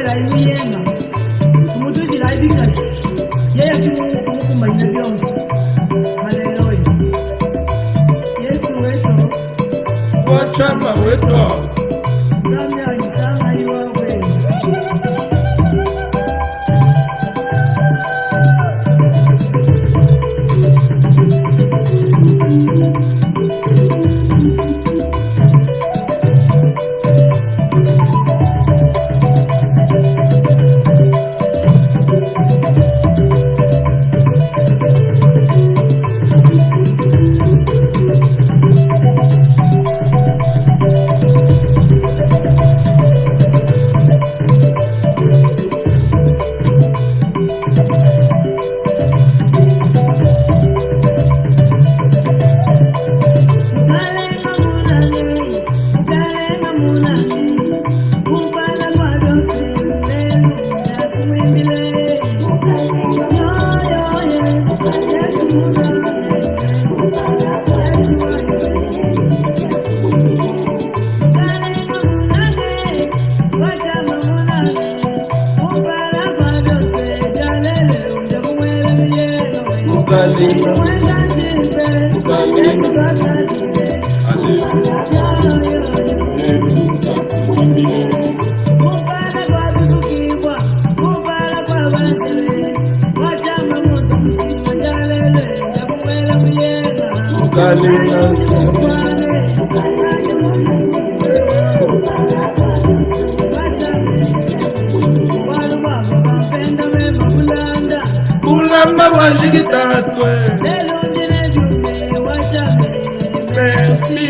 wela imiyenga umuntu uzila ibikashi yeye kumkumanya byonse haleluya Yesu wetu wachama wetu zamya alisanga iwawe Ulamba wajigitatwe merci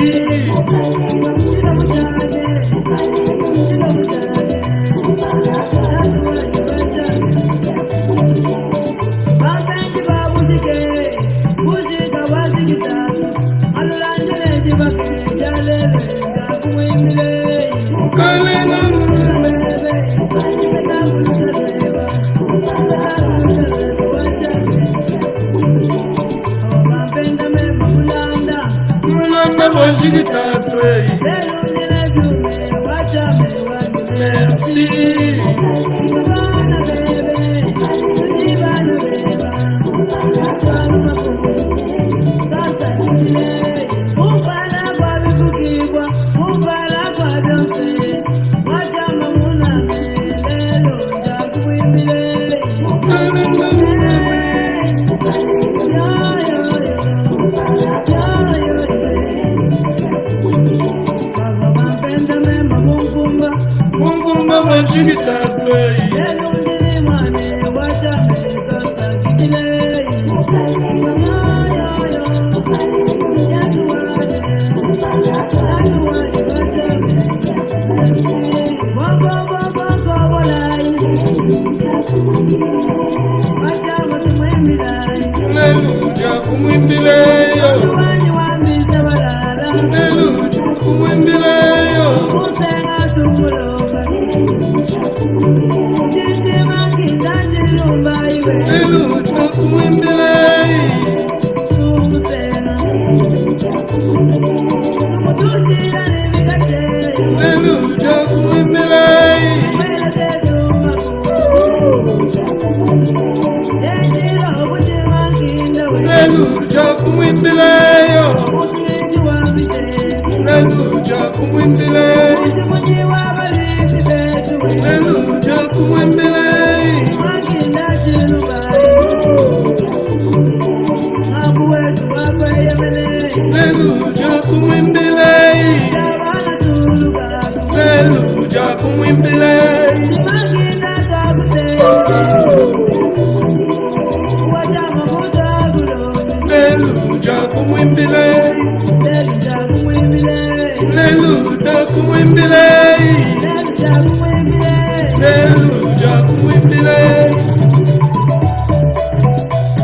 merci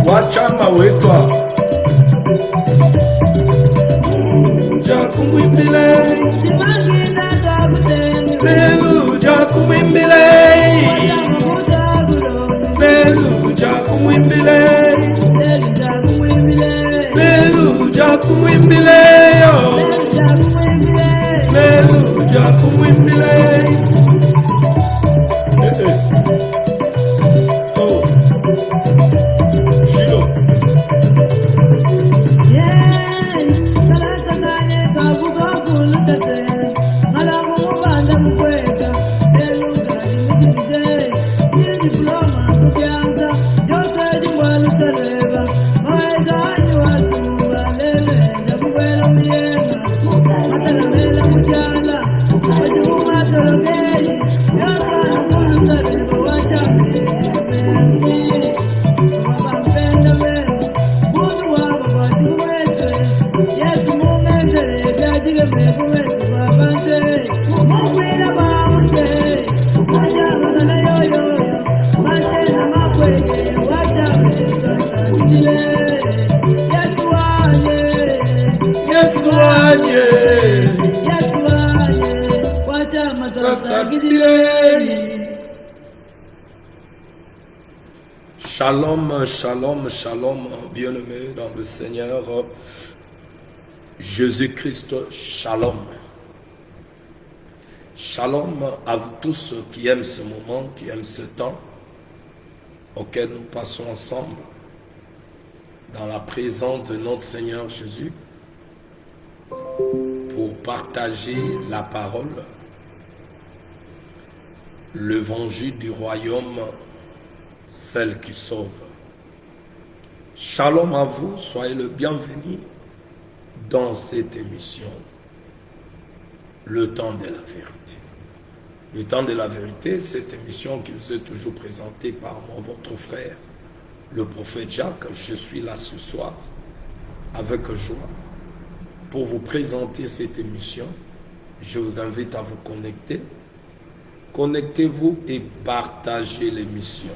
wachama wetu Shalom, shalom, shalom, bien-aimés dans le Seigneur Jésus-Christ, shalom. Shalom à vous tous qui aiment ce moment, qui aiment ce temps auquel nous passons ensemble dans la présence de notre Seigneur Jésus pour partager la parole, l'évangile du royaume, celle qui sauve. Shalom à vous, soyez le bienvenu dans cette émission, le temps de la vérité. Le temps de la vérité, cette émission qui vous est toujours présentée par votre frère, le prophète Jacques. Je suis là ce soir avec joie pour vous présenter cette émission. Je vous invite à vous connecter. Connectez-vous et partagez l'émission.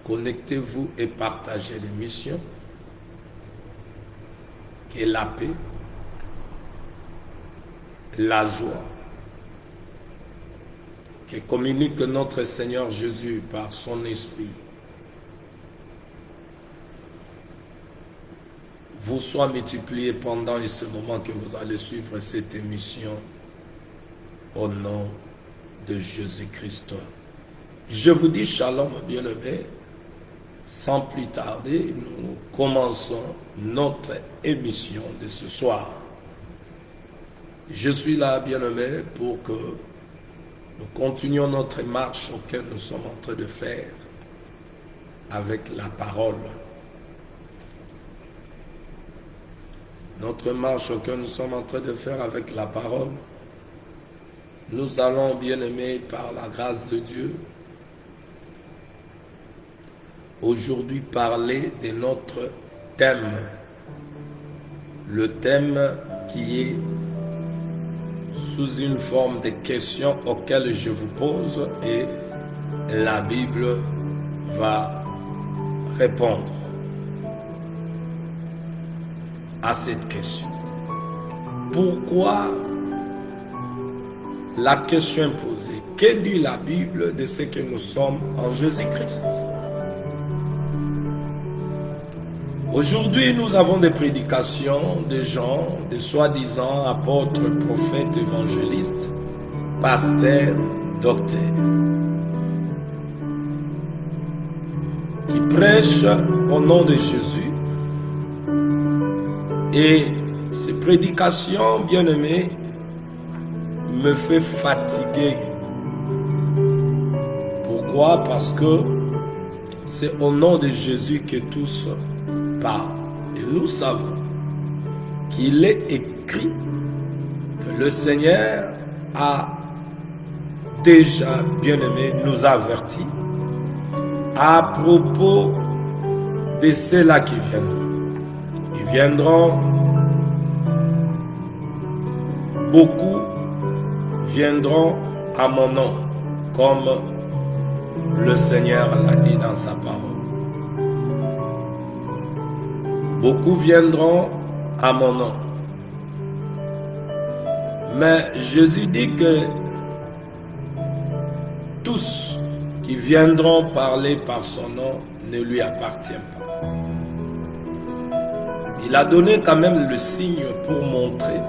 Connectez-vous et partagez l'émission. Que la paix, la joie, que communique notre Seigneur Jésus par son esprit, vous soit multiplié pendant ce moment que vous allez suivre cette émission au nom de Jésus-Christ. Je vous dis shalom, bien-aimés. Sans plus tarder, nous commençons notre émission de ce soir. Je suis là, bien-aimé, pour que nous continuions notre marche auquel nous sommes en train de faire avec la parole. Notre marche auquel nous sommes en train de faire avec la parole, nous allons, bien-aimés, par la grâce de Dieu, aujourd'hui parler de notre thème. Le thème qui est sous une forme de questions auxquelles je vous pose et la Bible va répondre à cette question. Pourquoi la question est posée? Que dit la Bible de ce que nous sommes en Jésus-Christ? Aujourd'hui, nous avons des prédications de gens, de soi-disant apôtres, prophètes, évangélistes, pasteurs, docteurs, qui prêchent au nom de Jésus. Et ces prédications, bien-aimées, me font fatiguer. Pourquoi? Parce que c'est au nom de Jésus que tous parlent. Et nous savons qu'il est écrit que le Seigneur a déjà, bien-aimé, nous averti à propos de ceux-là qui viendront. Ils viendront, beaucoup viendront à mon nom, comme le Seigneur l'a dit dans sa parole. Beaucoup viendront à mon nom. Mais Jésus dit que tous qui viendront parler par son nom ne lui appartiennent pas. Il a donné quand même le signe pour montrer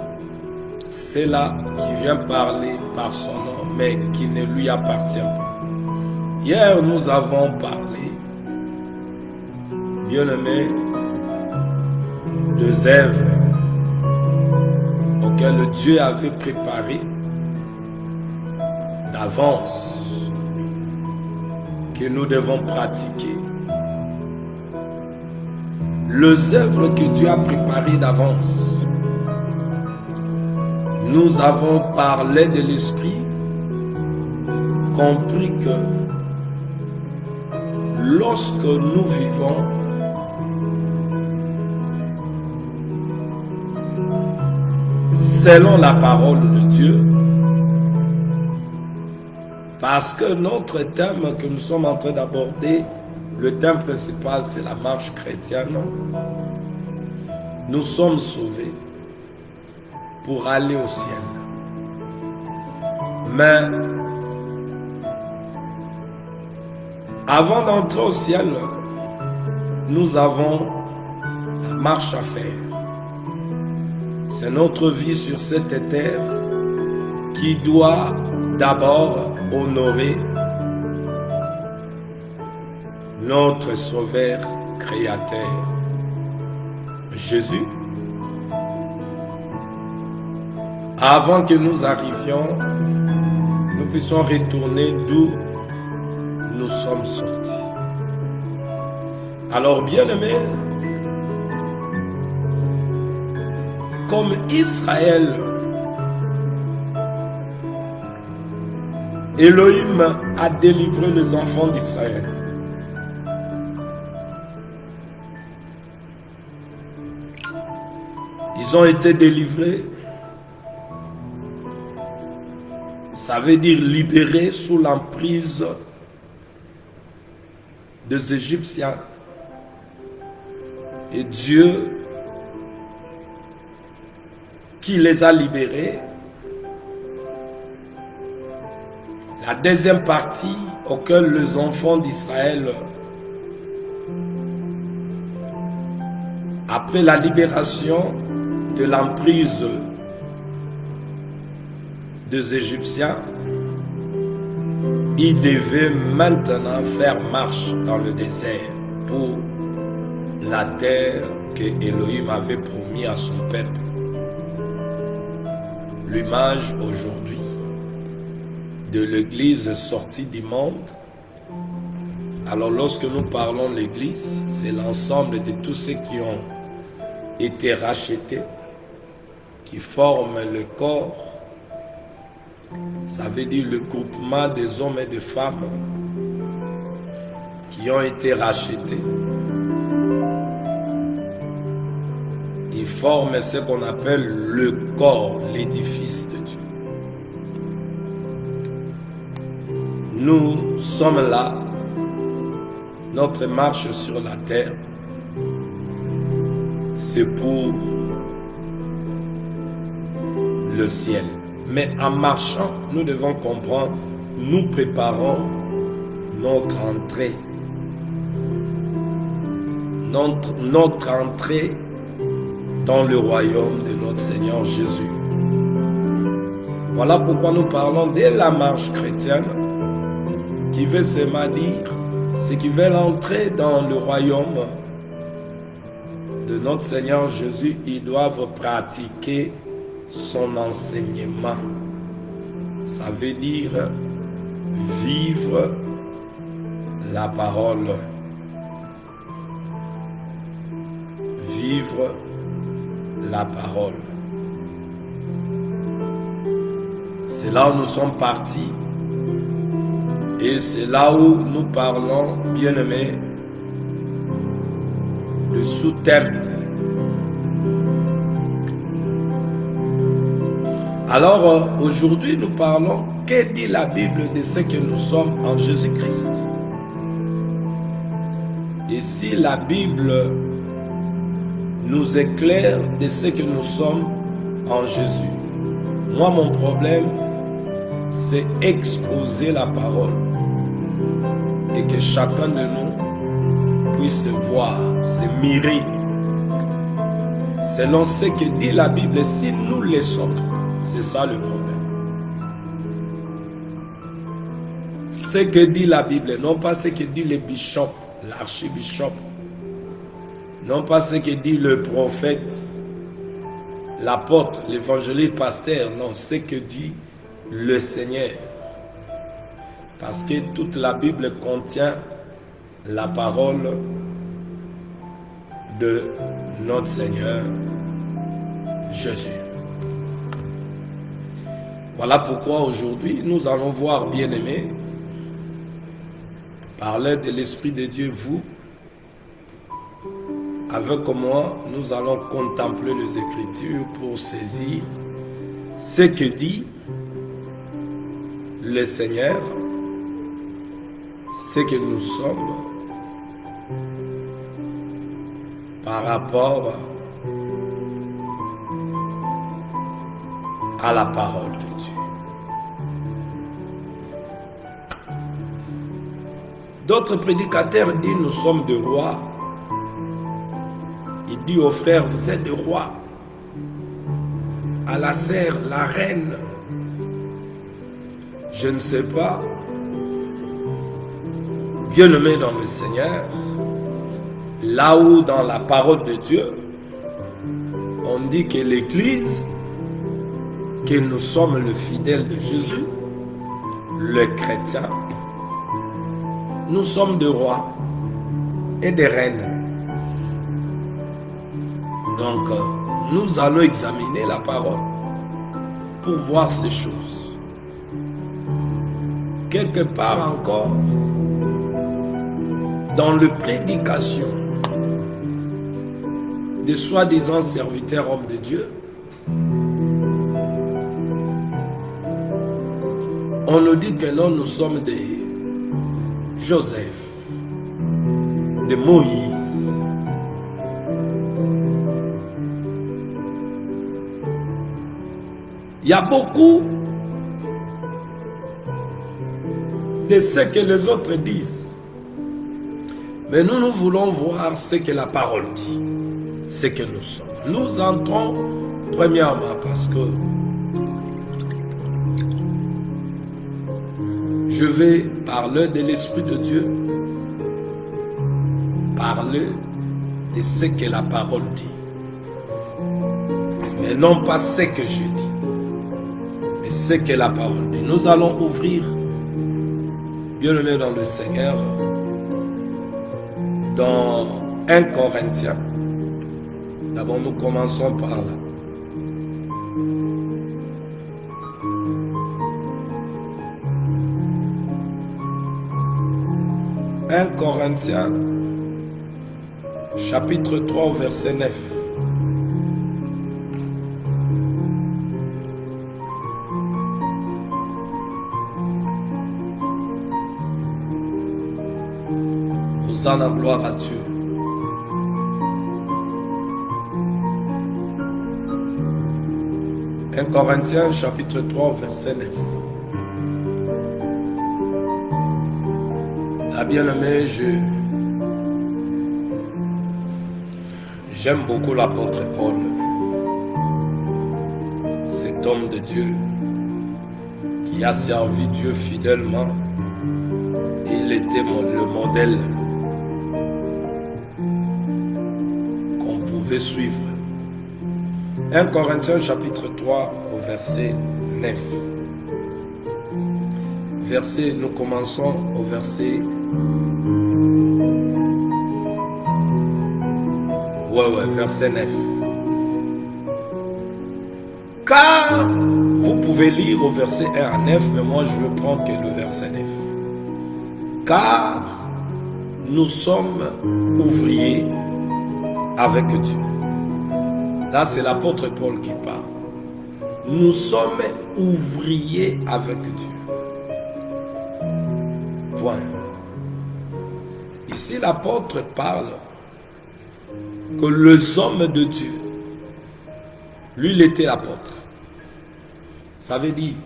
ceux-là qui viennent parler par son nom, mais qui ne lui appartient pas. Hier, nous avons parlé, bien-aimés, des œuvres auxquelles Dieu avait préparé d'avance que nous devons pratiquer. Les œuvres que Dieu a préparées d'avance. Nous avons parlé de l'Esprit, compris que lorsque nous vivons selon la parole de Dieu, parce que notre thème que nous sommes en train d'aborder, le thème principal, c'est la marche chrétienne. Nous sommes sauvés pour aller au ciel. Mais avant d'entrer au ciel, nous avons la marche à faire. C'est notre vie sur cette terre qui doit d'abord honorer notre Sauveur Créateur, Jésus. Avant que nous arrivions, nous puissions retourner d'où nous sommes sortis. Alors, bien-aimés, comme Israël, Elohim a délivré les enfants d'Israël. Ils ont été délivrés. Ça veut dire libérés sous l'emprise des Égyptiens. Et Dieu qui les a libérés. La deuxième partie auquel les enfants d'Israël, après la libération de l'emprise des Égyptiens, ils devaient maintenant faire marche dans le désert pour la terre que Elohim avait promis à son peuple. L'image aujourd'hui de l'Église sortie du monde. Alors lorsque nous parlons de l'Église, c'est l'ensemble de tous ceux qui ont été rachetés, qui forment le corps. Ça veut dire le groupement des hommes et des femmes qui ont été rachetés. Ils forment ce qu'on appelle le corps, l'édifice de Dieu. Nous sommes là, notre marche sur la terre, c'est pour le ciel. Mais en marchant, nous devons comprendre, nous préparons notre entrée. Notre entrée dans le royaume de notre Seigneur Jésus. Voilà pourquoi nous parlons de la marche chrétienne, qui veut seulement dire, ceux qui veulent entrer dans le royaume de notre Seigneur Jésus, ils doivent pratiquer son enseignement. Ça veut dire vivre la parole. Vivre la parole. C'est là où nous sommes partis. Et c'est là où nous parlons, bien-aimés, de sous-thème. Alors, aujourd'hui, nous parlons, que dit la Bible de ce que nous sommes en Jésus-Christ? Et si la Bible nous éclaire de ce que nous sommes en Jésus, moi, mon problème, c'est exposer la parole et que chacun de nous puisse voir, se mirer selon ce que dit la Bible. Si nous le sommes, c'est ça le problème. Ce que dit la Bible, non pas ce que dit le bishop, l'archibishop, non pas ce que dit le prophète, l'apôtre, l'évangéliste, pasteur, non, ce que dit le Seigneur. Parce que toute la Bible contient la parole de notre Seigneur Jésus. Voilà pourquoi aujourd'hui nous allons voir, bien-aimés, parler de l'Esprit de Dieu, vous. Avec moi, nous allons contempler les Écritures pour saisir ce que dit le Seigneur, ce que nous sommes par rapport à la parole de Dieu. D'autres prédicateurs disent nous sommes des rois. Il dit aux frères, vous êtes des rois. À la sœur, la reine. Je ne sais pas. Bien-aimés dans le Seigneur, là où dans la parole de Dieu, on dit que l'Église, que nous sommes le fidèle de Jésus, le chrétien, nous sommes des rois et des reines. Donc, nous allons examiner la parole pour voir ces choses. Quelque part encore, dans la prédication de soi-disant serviteurs hommes de Dieu, on nous dit que non, nous sommes des Joseph, de Moïse. Il y a beaucoup de ce que les autres disent. Mais nous voulons voir ce que la parole dit, ce que nous sommes. Nous entrons premièrement parce que je vais parler de l'Esprit de Dieu, parler de ce que la parole dit, mais non pas ce que je dis. Et ce que la parole dit. Nous allons ouvrir, bien-aimés dans le Seigneur, dans 1 Corinthiens. D'abord, nous commençons par là. « 1 Corinthiens, chapitre 3, verset 9. La gloire à Dieu. « 1 Corinthiens chapitre 3 verset 9. La bien-aimée, j'aime beaucoup l'apôtre Paul, cet homme de Dieu qui a servi Dieu fidèlement. Il était le modèle suivre. 1 Corinthiens chapitre 3 au verset 9. Nous commençons au verset. Verset 9. Car vous pouvez lire au verset 1 à 9, mais moi je veux prendre que le verset 9. Car nous sommes ouvriers avec Dieu. Là, c'est l'apôtre Paul qui parle. Nous sommes ouvriers avec Dieu. Point. Ici, l'apôtre parle que les hommes de Dieu, lui, il était apôtre. Ça veut dire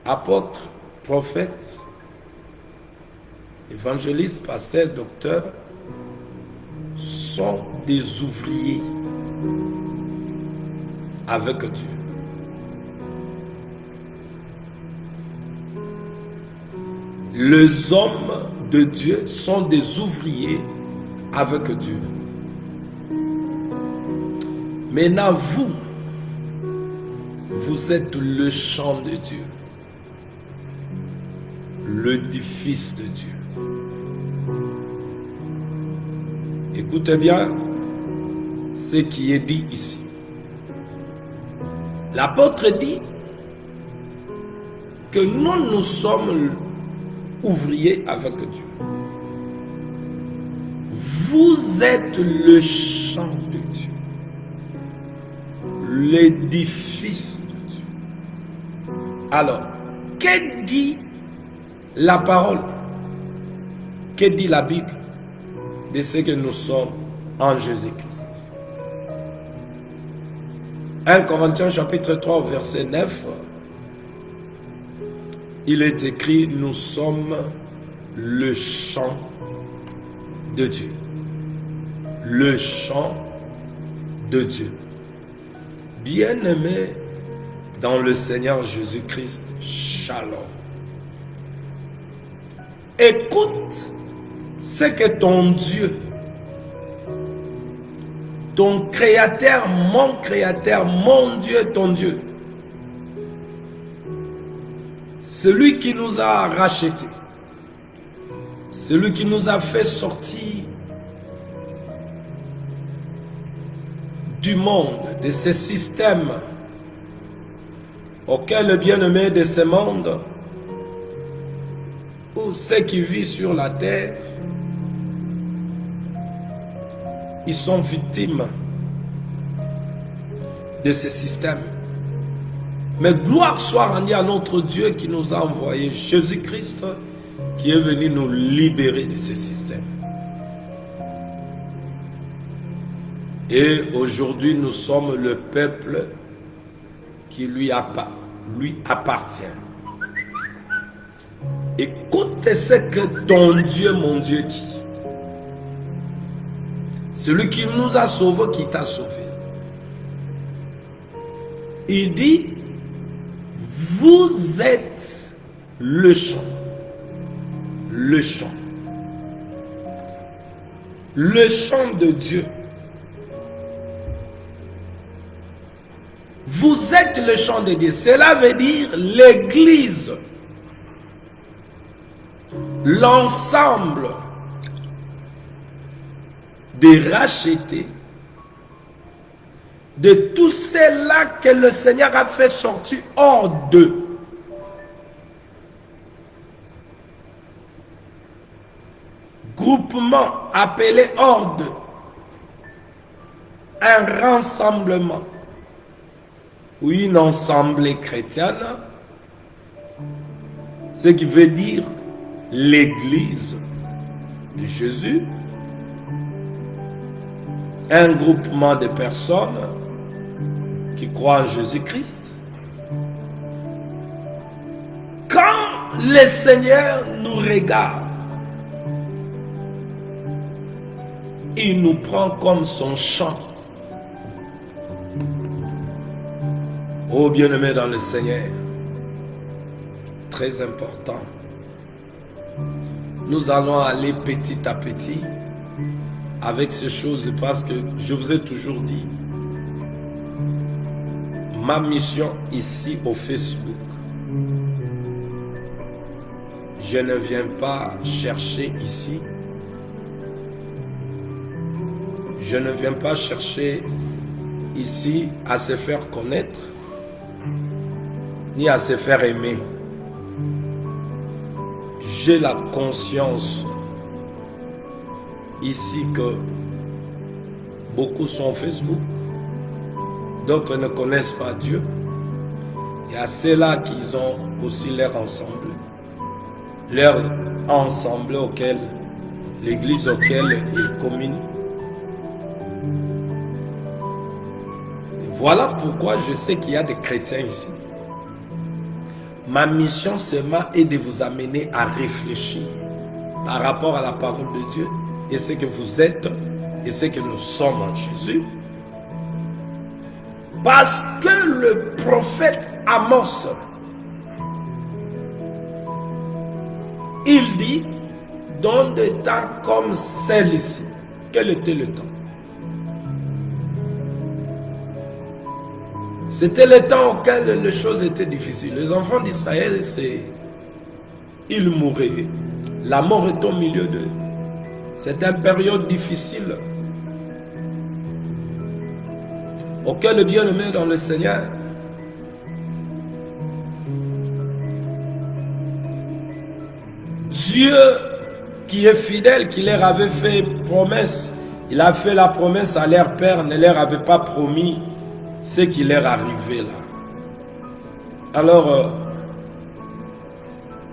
apôtre, prophète, évangéliste, pasteur, docteur, sont des ouvriers avec Dieu. Les hommes de Dieu sont des ouvriers avec Dieu. Maintenant, vous êtes le champ de Dieu. l'édifice de Dieu. Écoutez bien ce qui est dit ici. L'apôtre dit que nous sommes ouvriers avec Dieu. Vous êtes le champ de Dieu, l'édifice de Dieu. Alors, que dit la parole? Que dit la Bible de ce que nous sommes en Jésus-Christ? 1 Corinthiens chapitre 3 verset 9, il est écrit: nous sommes le champ de Dieu. Le champ de Dieu. Bien-aimé dans le Seigneur Jésus-Christ, shalom. Écoute ce que ton Dieu, ton Créateur, mon Dieu, ton Dieu, celui qui nous a rachetés, celui qui nous a fait sortir du monde, de ce système auquel le bien-aimé de ce monde, ou ceux qui vivent sur la terre, ils sont victimes de ce système. Mais gloire soit rendue à notre Dieu qui nous a envoyé Jésus-Christ, qui est venu nous libérer de ce système. Et aujourd'hui, nous sommes le peuple qui lui appartient. Écoute ce que ton Dieu, mon Dieu, dit. Celui qui nous a sauvés, qui t'a sauvé. Il dit: vous êtes le champ. Le champ. Le champ de Dieu. Vous êtes le champ de Dieu. Cela veut dire l'Église. L'ensemble des rachetés, de tous ceux-là que le Seigneur a fait sortir hors d'eux. Groupement appelé hors d'eux. Un rassemblement ou une assemblée chrétienne, ce qui veut dire l'Église de Jésus, un groupement de personnes qui croient en Jésus-Christ. Quand le Seigneur nous regarde, il nous prend comme son champ. Oh bien-aimé dans le Seigneur, très important. Nous allons aller petit à petit avec ces choses parce que je vous ai toujours dit, ma mission ici au Facebook, je ne viens pas chercher ici, je ne viens pas chercher ici à se faire connaître, ni à se faire aimer. J'ai la conscience ici que beaucoup sont Facebook, d'autres ne connaissent pas Dieu. Il y a ceux-là qui ont aussi leur ensemble auquel, l'église auquel ils communient. Voilà pourquoi je sais qu'il y a des chrétiens ici. Ma mission seulement est de vous amener à réfléchir par rapport à la parole de Dieu et ce que vous êtes et ce que nous sommes en Jésus. Parce que le prophète Amos, il dit, dans des temps comme celle-ci, quel était le temps? C'était le temps auquel les choses étaient difficiles. Les enfants d'Israël, ils mouraient. La mort est au milieu d'eux. C'est une période difficile auquel le bien-aimé dans le Seigneur Dieu qui est fidèle, qui leur avait fait promesse, il a fait la promesse à leur père, ne leur avait pas promis ce qui leur arrivait là. Alors,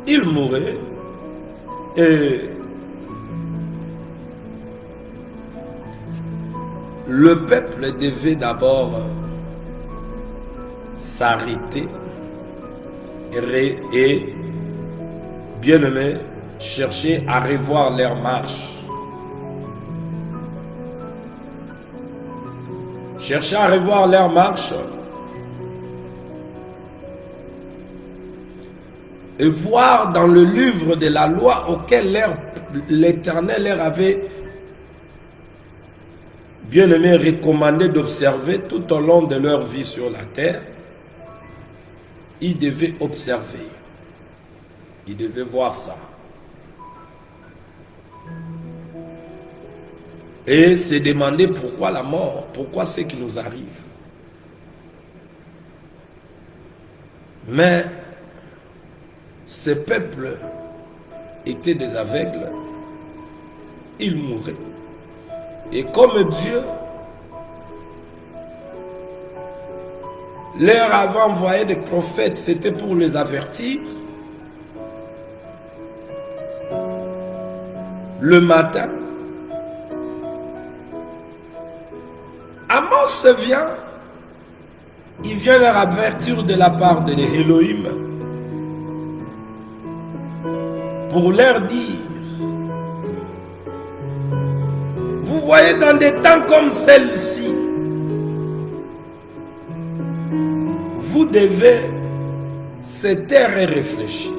ils mouraient et le peuple devait d'abord s'arrêter et bien aimé, chercher à revoir leur marche. Chercher à revoir leur marche et voir dans le livre de la loi auquel l'Éternel leur avait bien aimé recommandé d'observer tout au long de leur vie sur la terre. Ils devaient observer. Ils devaient voir ça. Et se demander pourquoi la mort, pourquoi ce qui nous arrive. Mais ce peuple était des aveugles, ils mouraient. Et comme Dieu leur avait envoyé des prophètes, c'était pour les avertir. Le matin, Amos vient, il vient leur avertir de la part de l'Élohim pour leur dire, vous voyez, dans des temps comme celle-ci, vous devez se taire et réfléchir.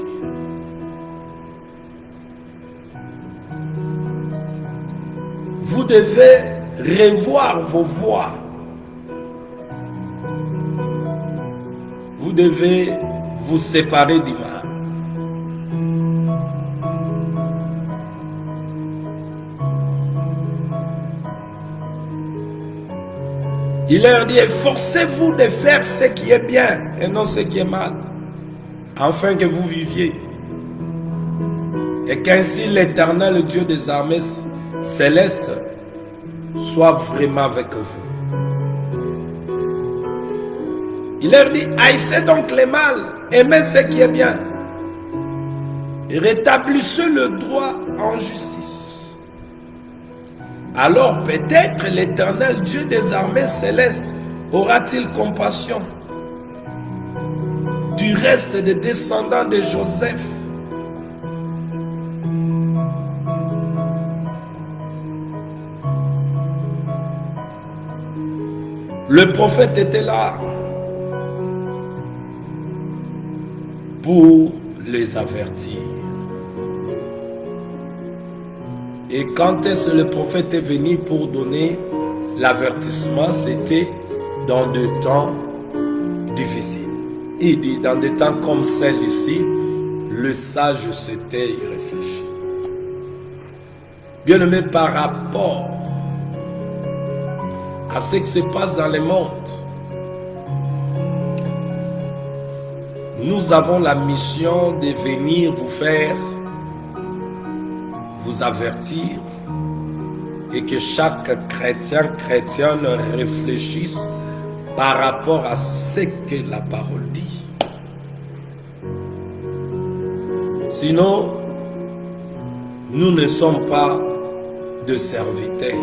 Vous devez revoir vos voies. Vous devez vous séparer du mal. Il leur dit, efforcez-vous de faire ce qui est bien et non ce qui est mal, afin que vous viviez. Et qu'ainsi l'Éternel, le Dieu des armées célestes, soit vraiment avec vous. Il leur dit, haïssez donc le mal, aimez ce qui est bien, et rétablissez le droit en justice. Alors peut-être l'Éternel, Dieu des armées célestes, aura-t-il compassion du reste des descendants de Joseph. Le prophète était là pour les avertir. Et quand est-ce que le prophète est venu pour donner l'avertissement? C'était dans des temps difficiles. Il dit, dans des temps comme celle-ci, le sage se tait et réfléchit. Bien-aimé, par rapport à ce qui se passe dans le monde, nous avons la mission de venir vous faire, vous avertir, et que chaque chrétien, chrétienne réfléchisse par rapport à ce que la parole dit. Sinon, nous ne sommes pas de serviteurs.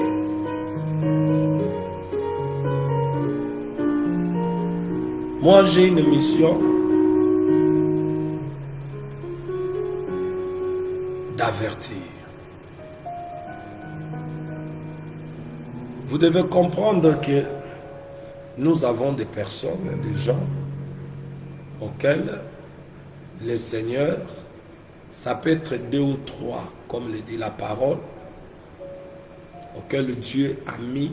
Moi, j'ai une mission d'avertir. Vous devez comprendre que nous avons des personnes, des gens auxquels le Seigneur, ça peut être 2 ou 3, comme le dit la parole, auxquels Dieu a mis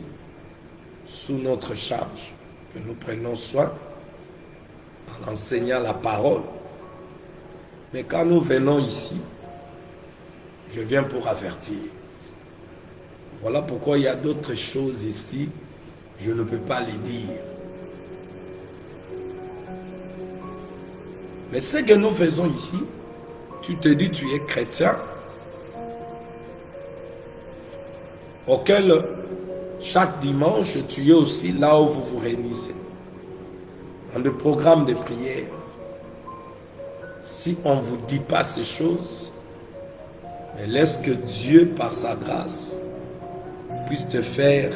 sous notre charge, que nous prenons soin en enseignant la parole. Mais quand nous venons ici, je viens pour avertir. Voilà pourquoi il y a d'autres choses ici, je ne peux pas les dire. Mais ce que nous faisons ici, tu te dis tu es chrétien, auquel chaque dimanche tu es aussi là où vous vous réunissez, dans le programme de prière. Si on ne vous dit pas ces choses, mais laisse que Dieu, par sa grâce, puisse te faire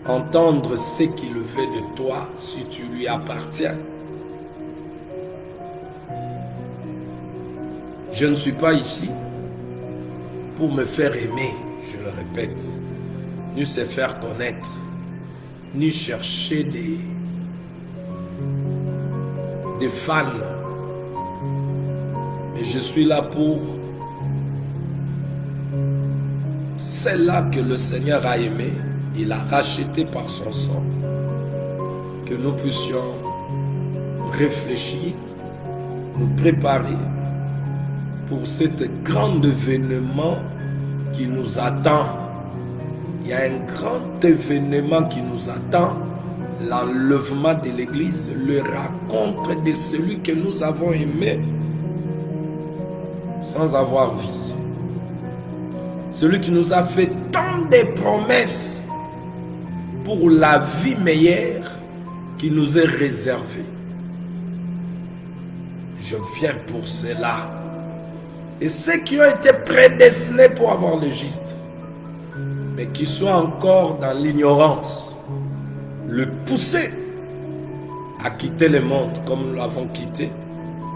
entendre ce qu'il veut de toi si tu lui appartiens. Je ne suis pas ici pour me faire aimer, je le répète, ni se faire connaître, ni chercher des fans. Mais je suis là pour celle-là que le Seigneur a aimé, il a racheté par son sang, que nous puissions réfléchir, nous préparer pour cet grand événement qui nous attend. Il y a un grand événement qui nous attend, l'enlèvement de l'Église, le rencontre de celui que nous avons aimé sans avoir vu. Celui qui nous a fait tant de promesses pour la vie meilleure qui nous est réservée. Je viens pour cela. Et ceux qui ont été prédestinés pour avoir le juste, mais qui sont encore dans l'ignorance, le pousser à quitter le monde comme nous l'avons quitté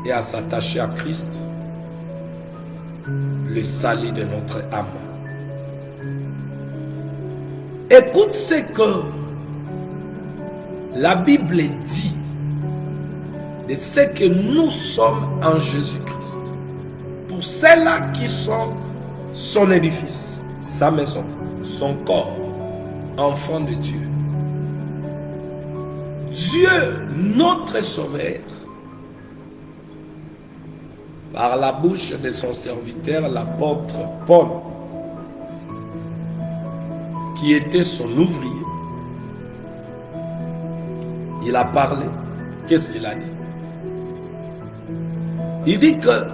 et à s'attacher à Christ, le salut de notre âme. Écoute ce que la Bible dit de ce que nous sommes en Jésus-Christ. Pour ceux-là qui sont son édifice, sa maison, son corps, enfant de Dieu. Dieu, notre Sauveur, par la bouche de son serviteur, l'apôtre Paul, qui était son ouvrier, il a parlé. Qu'est-ce qu'il a dit? Il dit que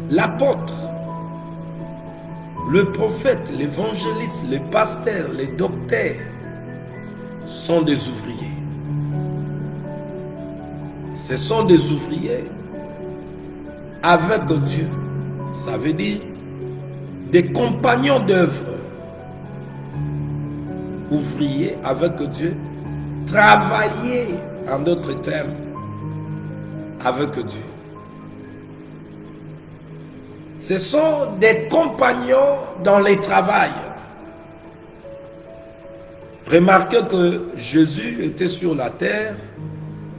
l'apôtre, le prophète, l'évangéliste, le pasteur, les docteurs sont des ouvriers. Ce sont des ouvriers avec Dieu. Ça veut dire des compagnons d'œuvre. Ouvriers avec Dieu. Travailler, en d'autres termes, avec Dieu. Ce sont des compagnons dans les travail. Remarquez que Jésus était sur la terre,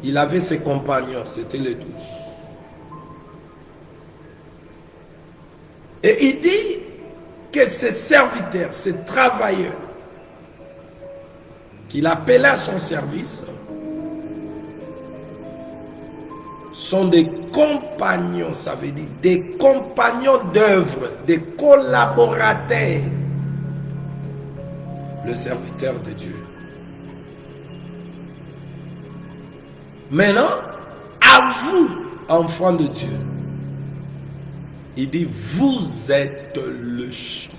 il avait ses compagnons, c'était les 12. Et il dit que ces serviteurs, ces travailleurs, qu'il appelait à son service, sont des compagnons, ça veut dire des compagnons d'œuvre, des collaborateurs, le serviteur de Dieu. Maintenant, à vous, enfants de Dieu, il dit, vous êtes le champ.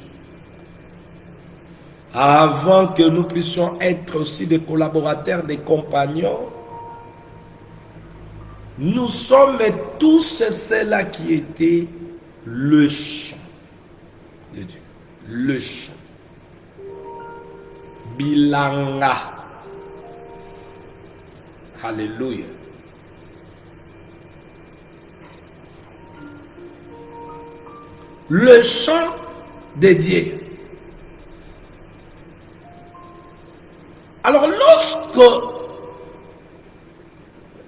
Avant que nous puissions être aussi des collaborateurs, des compagnons, nous sommes tous ceux-là qui étaient le champ de Dieu. Le champ. Bilanga. Alléluia. Le champ de Dieu. Alors lorsque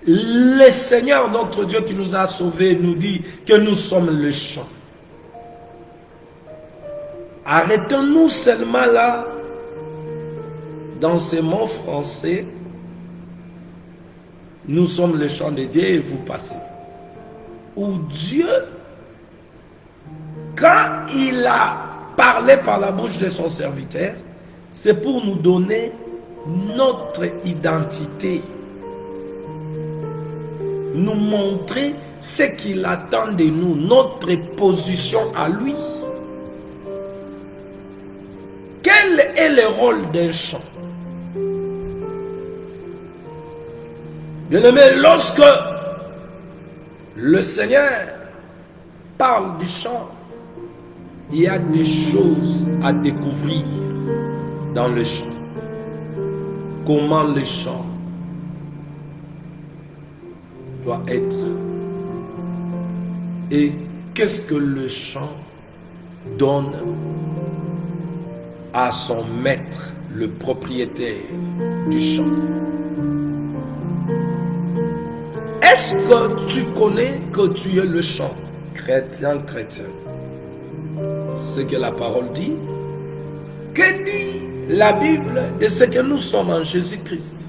le Seigneur, notre Dieu qui nous a sauvés, nous dit que nous sommes le champ, arrêtons-nous seulement là, dans ces mots français, nous sommes le champ de Dieu et vous passez. où Dieu, quand il a parlé par la bouche de son serviteur, c'est pour nous donner notre identité, nous montrer ce qu'il attend de nous, notre position à lui. Quel est le rôle d'un chant? Bien-aimé, lorsque le Seigneur parle du chant, il y a des choses à découvrir dans le chant. Comment le chant doit être et qu'est-ce que le chant donne à son maître, le propriétaire du chant. Est-ce que tu connais que tu es le chant? Chrétien, ce que la parole dit. Que dit la Bible de ce que nous sommes en Jésus-Christ?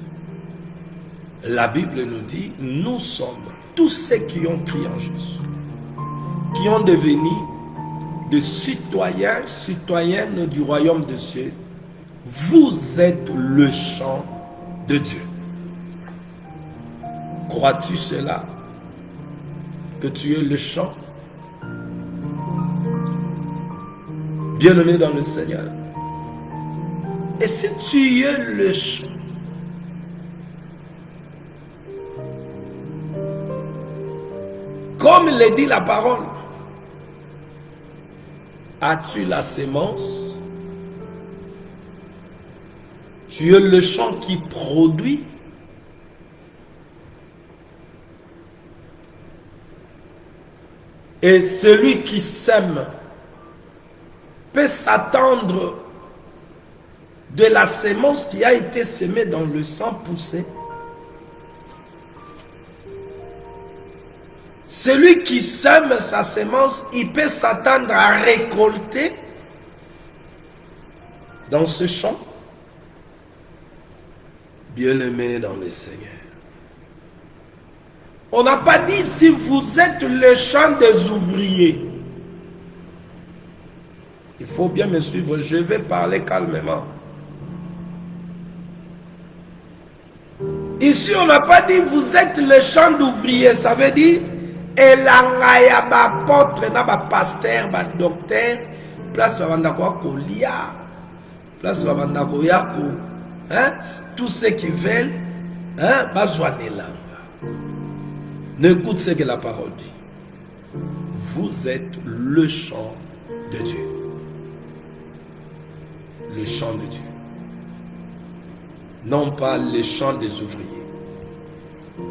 La Bible nous dit, nous sommes tous ceux qui ont cru en Jésus, qui ont devenu des citoyens, citoyennes du royaume de Dieu. Vous êtes le chant de Dieu. Crois-tu cela? Que tu es le chant? Bien-aimé dans le Seigneur. Et si tu es le chant, comme le dit la parole, as-tu la sémence? Tu es le champ qui produit. Et celui qui sème peut s'attendre de la sémence qui a été semée dans le sang poussé. Celui qui sème sa sémence, il peut s'attendre à récolter dans ce champ. Bien-aimé dans le Seigneur. On n'a pas dit si vous êtes le champ des ouvriers. Il faut bien me suivre, je vais parler calmement. Ici, on n'a pas dit vous êtes le champ d'ouvriers. Ça veut dire elangaya ba apôtre na ba pasteur ba docteur place ba banda ko kolia place ba banda ko yako tous ceux qui veulent bazwa de langue. N'écoute ce que la parole dit. Vous êtes le champ de Dieu. Le champ de Dieu. Non pas le champ des ouvriers.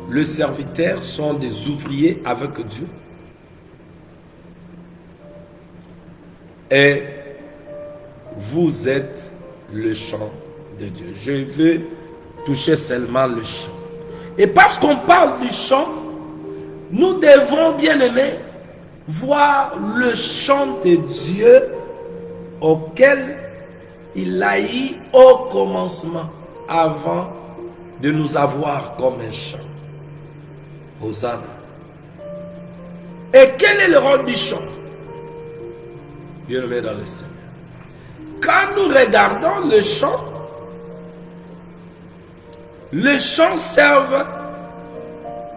Les serviteurs sont des ouvriers avec Dieu. Et vous êtes le champ de Dieu. Je veux toucher seulement le champ. Et parce qu'on parle du champ, nous devons, bien aimés, voir le champ de Dieu auquel il a eu au commencement, avant de nous avoir comme un champ. Hosanna. Et quel est le rôle du chant? Bien aimé dans le Seigneur. Quand nous regardons le chant servent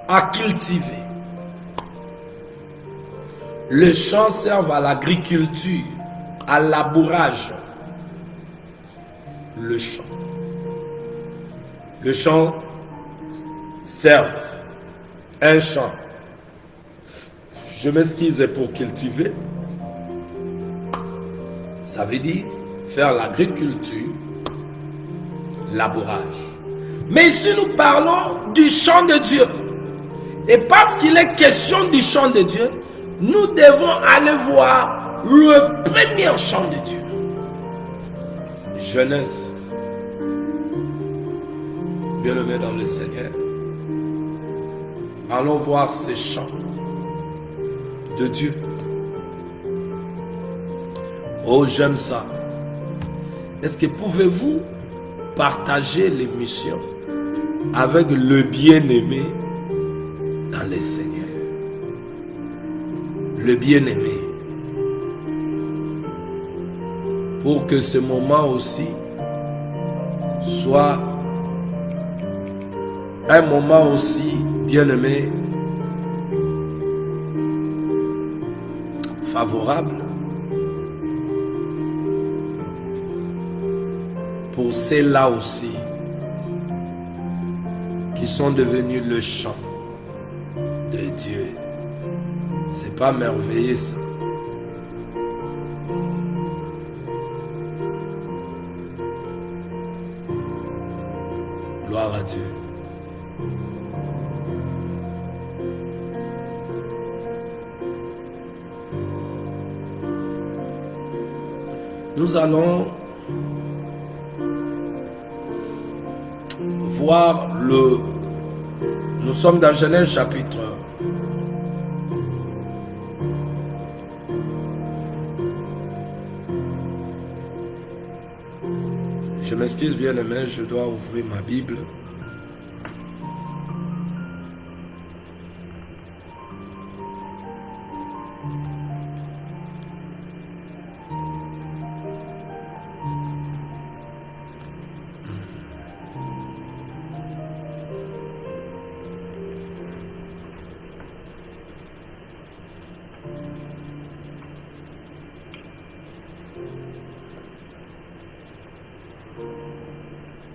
à cultiver. Le champ sert à l'agriculture, à labourage. Le champ sert un champ. Je m'excuse pour cultiver. Ça veut dire faire l'agriculture, labourage. Mais ici nous parlons du champ de Dieu. Et parce qu'il est question du champ de Dieu, nous devons aller voir le premier champ de Dieu. Genèse. Bien-aimé dans le Seigneur. Allons voir ces champs de Dieu. Oh, j'aime ça. Est-ce que pouvez-vous partager l'émission avec le bien-aimé dans le Seigneur? le bien-aimé. Pour que ce moment aussi soit un moment aussi, bien-aimé, favorable pour ceux-là aussi qui sont devenus le chant de Dieu. C'est pas merveilleux ça? Gloire à Dieu. Nous allons voir nous sommes dans Genèse chapitre 1. Je m'excuse bien aimé, je dois ouvrir ma Bible.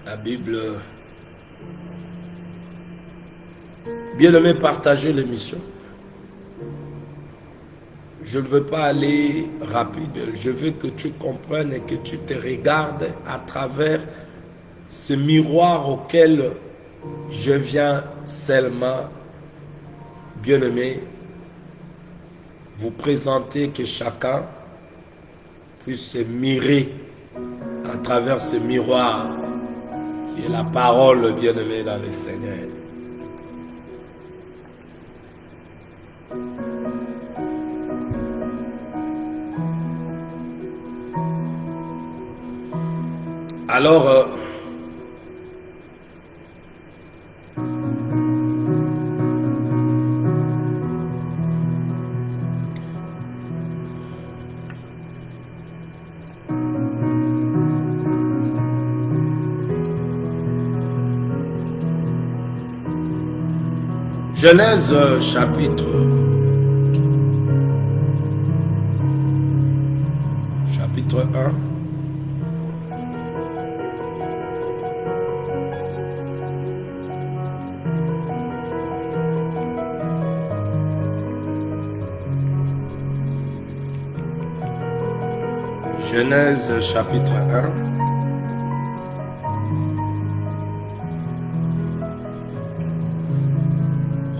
La Bible. Bien-aimé, partagez l'émission. Je ne veux pas aller rapide. Je veux que tu comprennes et que tu te regardes à travers ce miroir auquel je viens seulement, bien-aimé, vous présenter, que chacun puisse se mirer à travers ce miroir qui est la parole, bien-aimée, dans le Seigneur. Alors, Genèse chapitre 1. Genèse chapitre 1.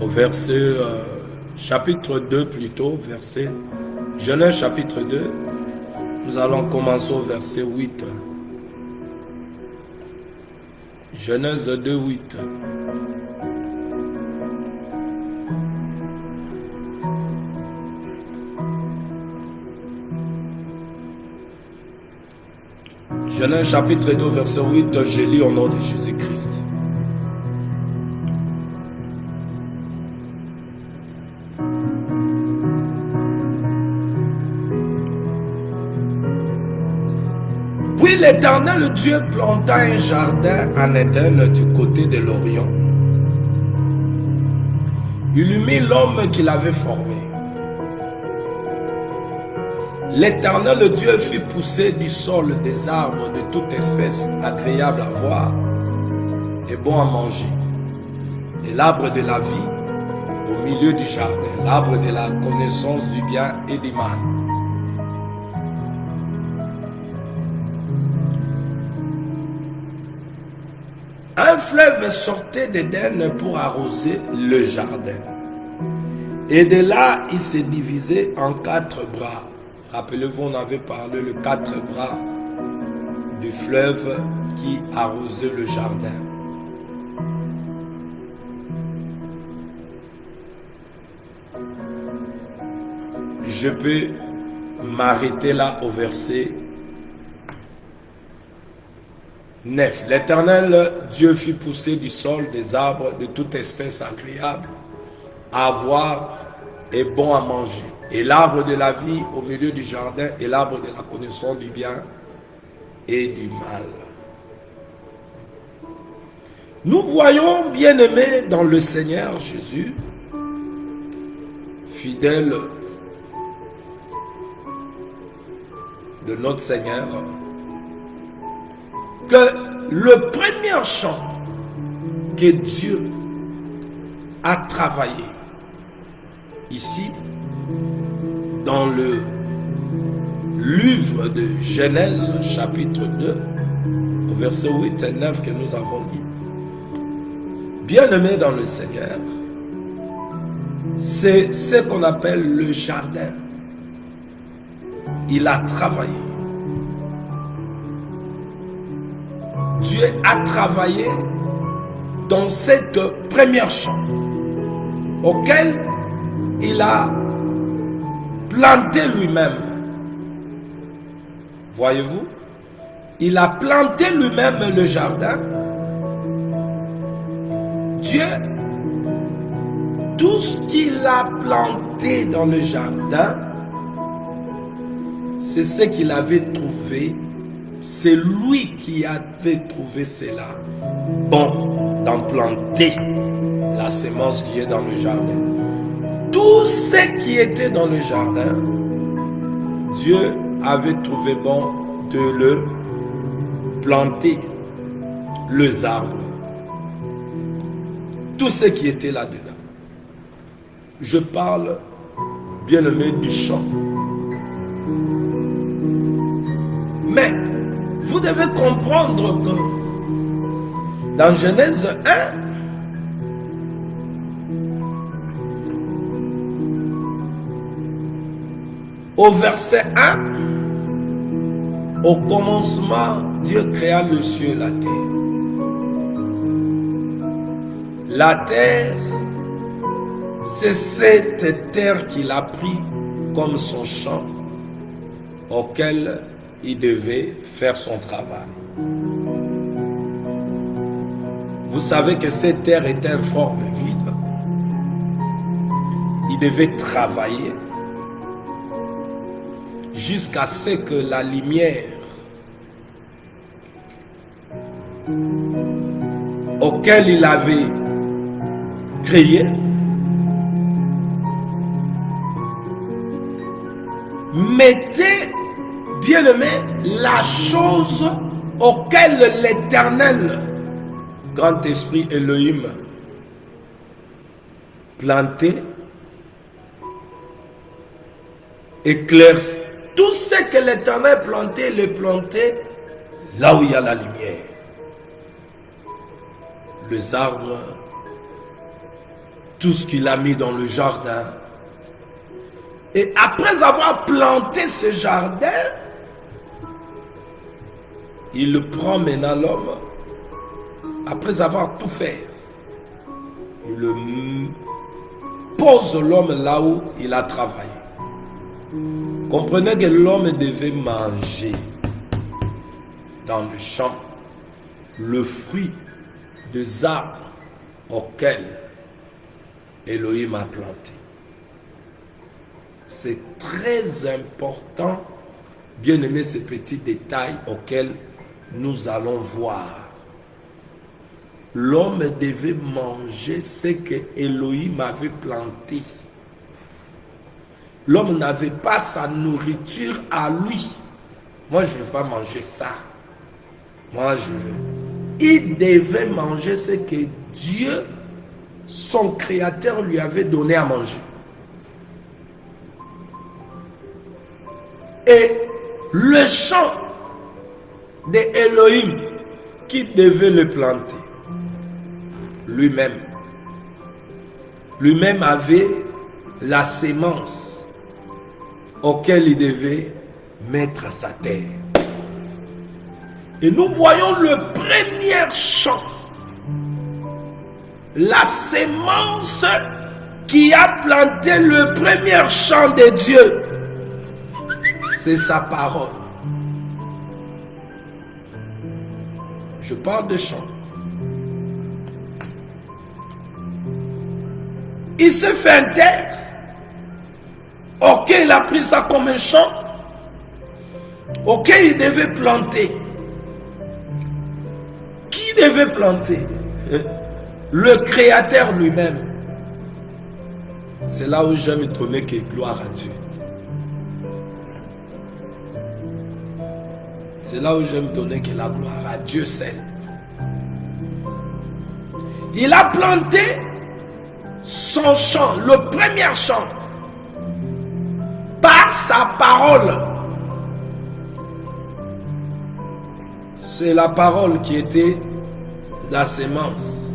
Au verset, chapitre 2 plutôt, verset, Genèse chapitre 2, nous allons commencer au verset 8. Genèse 2, 8. Genèse chapitre 2, verset 8, je lis au nom de Jésus-Christ. Puis l'Éternel Dieu planta un jardin en Éden du côté de l'Orient. Il y mit l'homme qu'il avait formé. L'Éternel Dieu fit pousser du sol des arbres de toute espèce agréables à voir et bons à manger. Et l'arbre de la vie au milieu du jardin, l'arbre de la connaissance du bien et du mal. Un fleuve sortait d'Éden pour arroser le jardin. Et de là, il s'est divisé en 4 bras. Rappelez-vous, on avait parlé les 4 bras du fleuve qui arrosait le jardin. Je peux m'arrêter là au verset 9. L'Éternel Dieu fit pousser du sol des arbres de toute espèce agréable à voir et bon à manger. et l'arbre de la vie au milieu du jardin et l'arbre de la connaissance du bien et du mal. Nous voyons, bien-aimés dans le Seigneur Jésus, fidèle de notre Seigneur, que le premier champ que Dieu a travaillé ici, dans le livre de Genèse chapitre 2, versets 8 et 9 que nous avons lu, bien-aimé dans le Seigneur, c'est ce qu'on appelle le jardin. Il a travaillé. Dieu a travaillé dans cette première chambre auquel il a planté lui-même. Voyez-vous, il a planté lui-même le jardin. Dieu, tout ce qu'il a planté dans le jardin, c'est ce qu'il avait trouvé. C'est lui qui avait trouvé cela bon d'en planter la semence qui est dans le jardin. Tout ce qui était dans le jardin, Dieu avait trouvé bon de le planter, les arbres, tout ce qui était là-dedans. Je parle, bien-aimé, du champ. Mais vous devez comprendre que dans Genèse 1, au verset 1, au commencement, Dieu créa le ciel et la terre. La terre, c'est cette terre qu'il a pris comme son champ auquel il devait faire son travail. Vous savez que cette terre était en forme vide. Il devait travailler jusqu'à ce que la lumière auquel il avait créé mettait, bien-aimé, la chose auquel l'Éternel, grand esprit Elohim, planté, éclairci. Tout ce que l'Éternel plantait, le plantait là où il y a la lumière. Les arbres, tout ce qu'il a mis dans le jardin. Et après avoir planté ce jardin, il prend maintenant l'homme, après avoir tout fait, il pose l'homme là où il a travaillé. Comprenez que l'homme devait manger dans le champ le fruit des arbres auxquels Elohim a planté. C'est très important, bien aimer ces petits détails auxquels nous allons voir. L'homme devait manger ce que Elohim avait planté. L'homme n'avait pas sa nourriture à lui. Moi, je ne veux pas manger ça. Moi, je veux. Il devait manger ce que Dieu, son Créateur, lui avait donné à manger. Et le champ de Elohim qui devait le planter, lui-même avait la sémence auquel il devait mettre sa terre. Et nous voyons le premier champ, la sémence qui a planté le premier champ de Dieu. C'est sa parole. Je parle de champ. Il se fait une terre Ok, il a pris ça comme un champ. Ok, il devait planter. Qui devait planter? Le Créateur lui-même. C'est là où j'aime donner que gloire à Dieu. C'est là où j'aime donner que la gloire à Dieu seul. Il a planté son champ, le premier champ, par sa parole. C'est la parole qui était la sémence.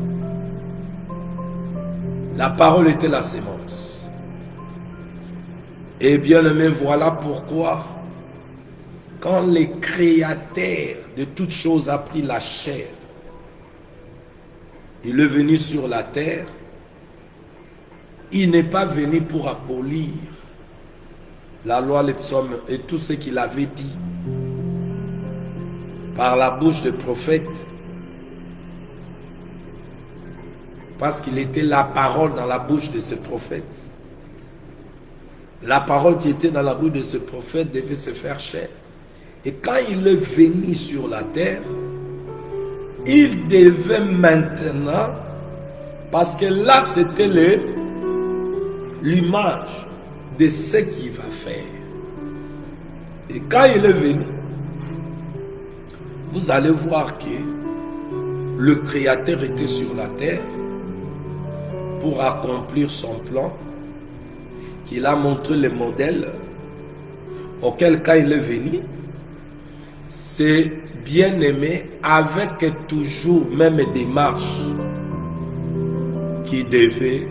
La parole était la sémence. Et bien aimé, voilà pourquoi, quand le Créateur de toutes choses a pris la chair, il est venu sur la terre, il n'est pas venu pour abolir la loi, les psaumes et tout ce qu'il avait dit par la bouche des prophètes, parce qu'il était la parole dans la bouche de ce prophète. La parole qui était dans la bouche de ce prophète devait se faire chair. Et quand il est venu sur la terre, il devait maintenant, parce que là c'était l'image de ce qu'il va faire. Et quand il est venu, vous allez voir que le Créateur était sur la terre pour accomplir son plan, qu'il a montré le modèle, auquel quand il est venu, c'est bien aimé, avec toujours même démarche qui devait,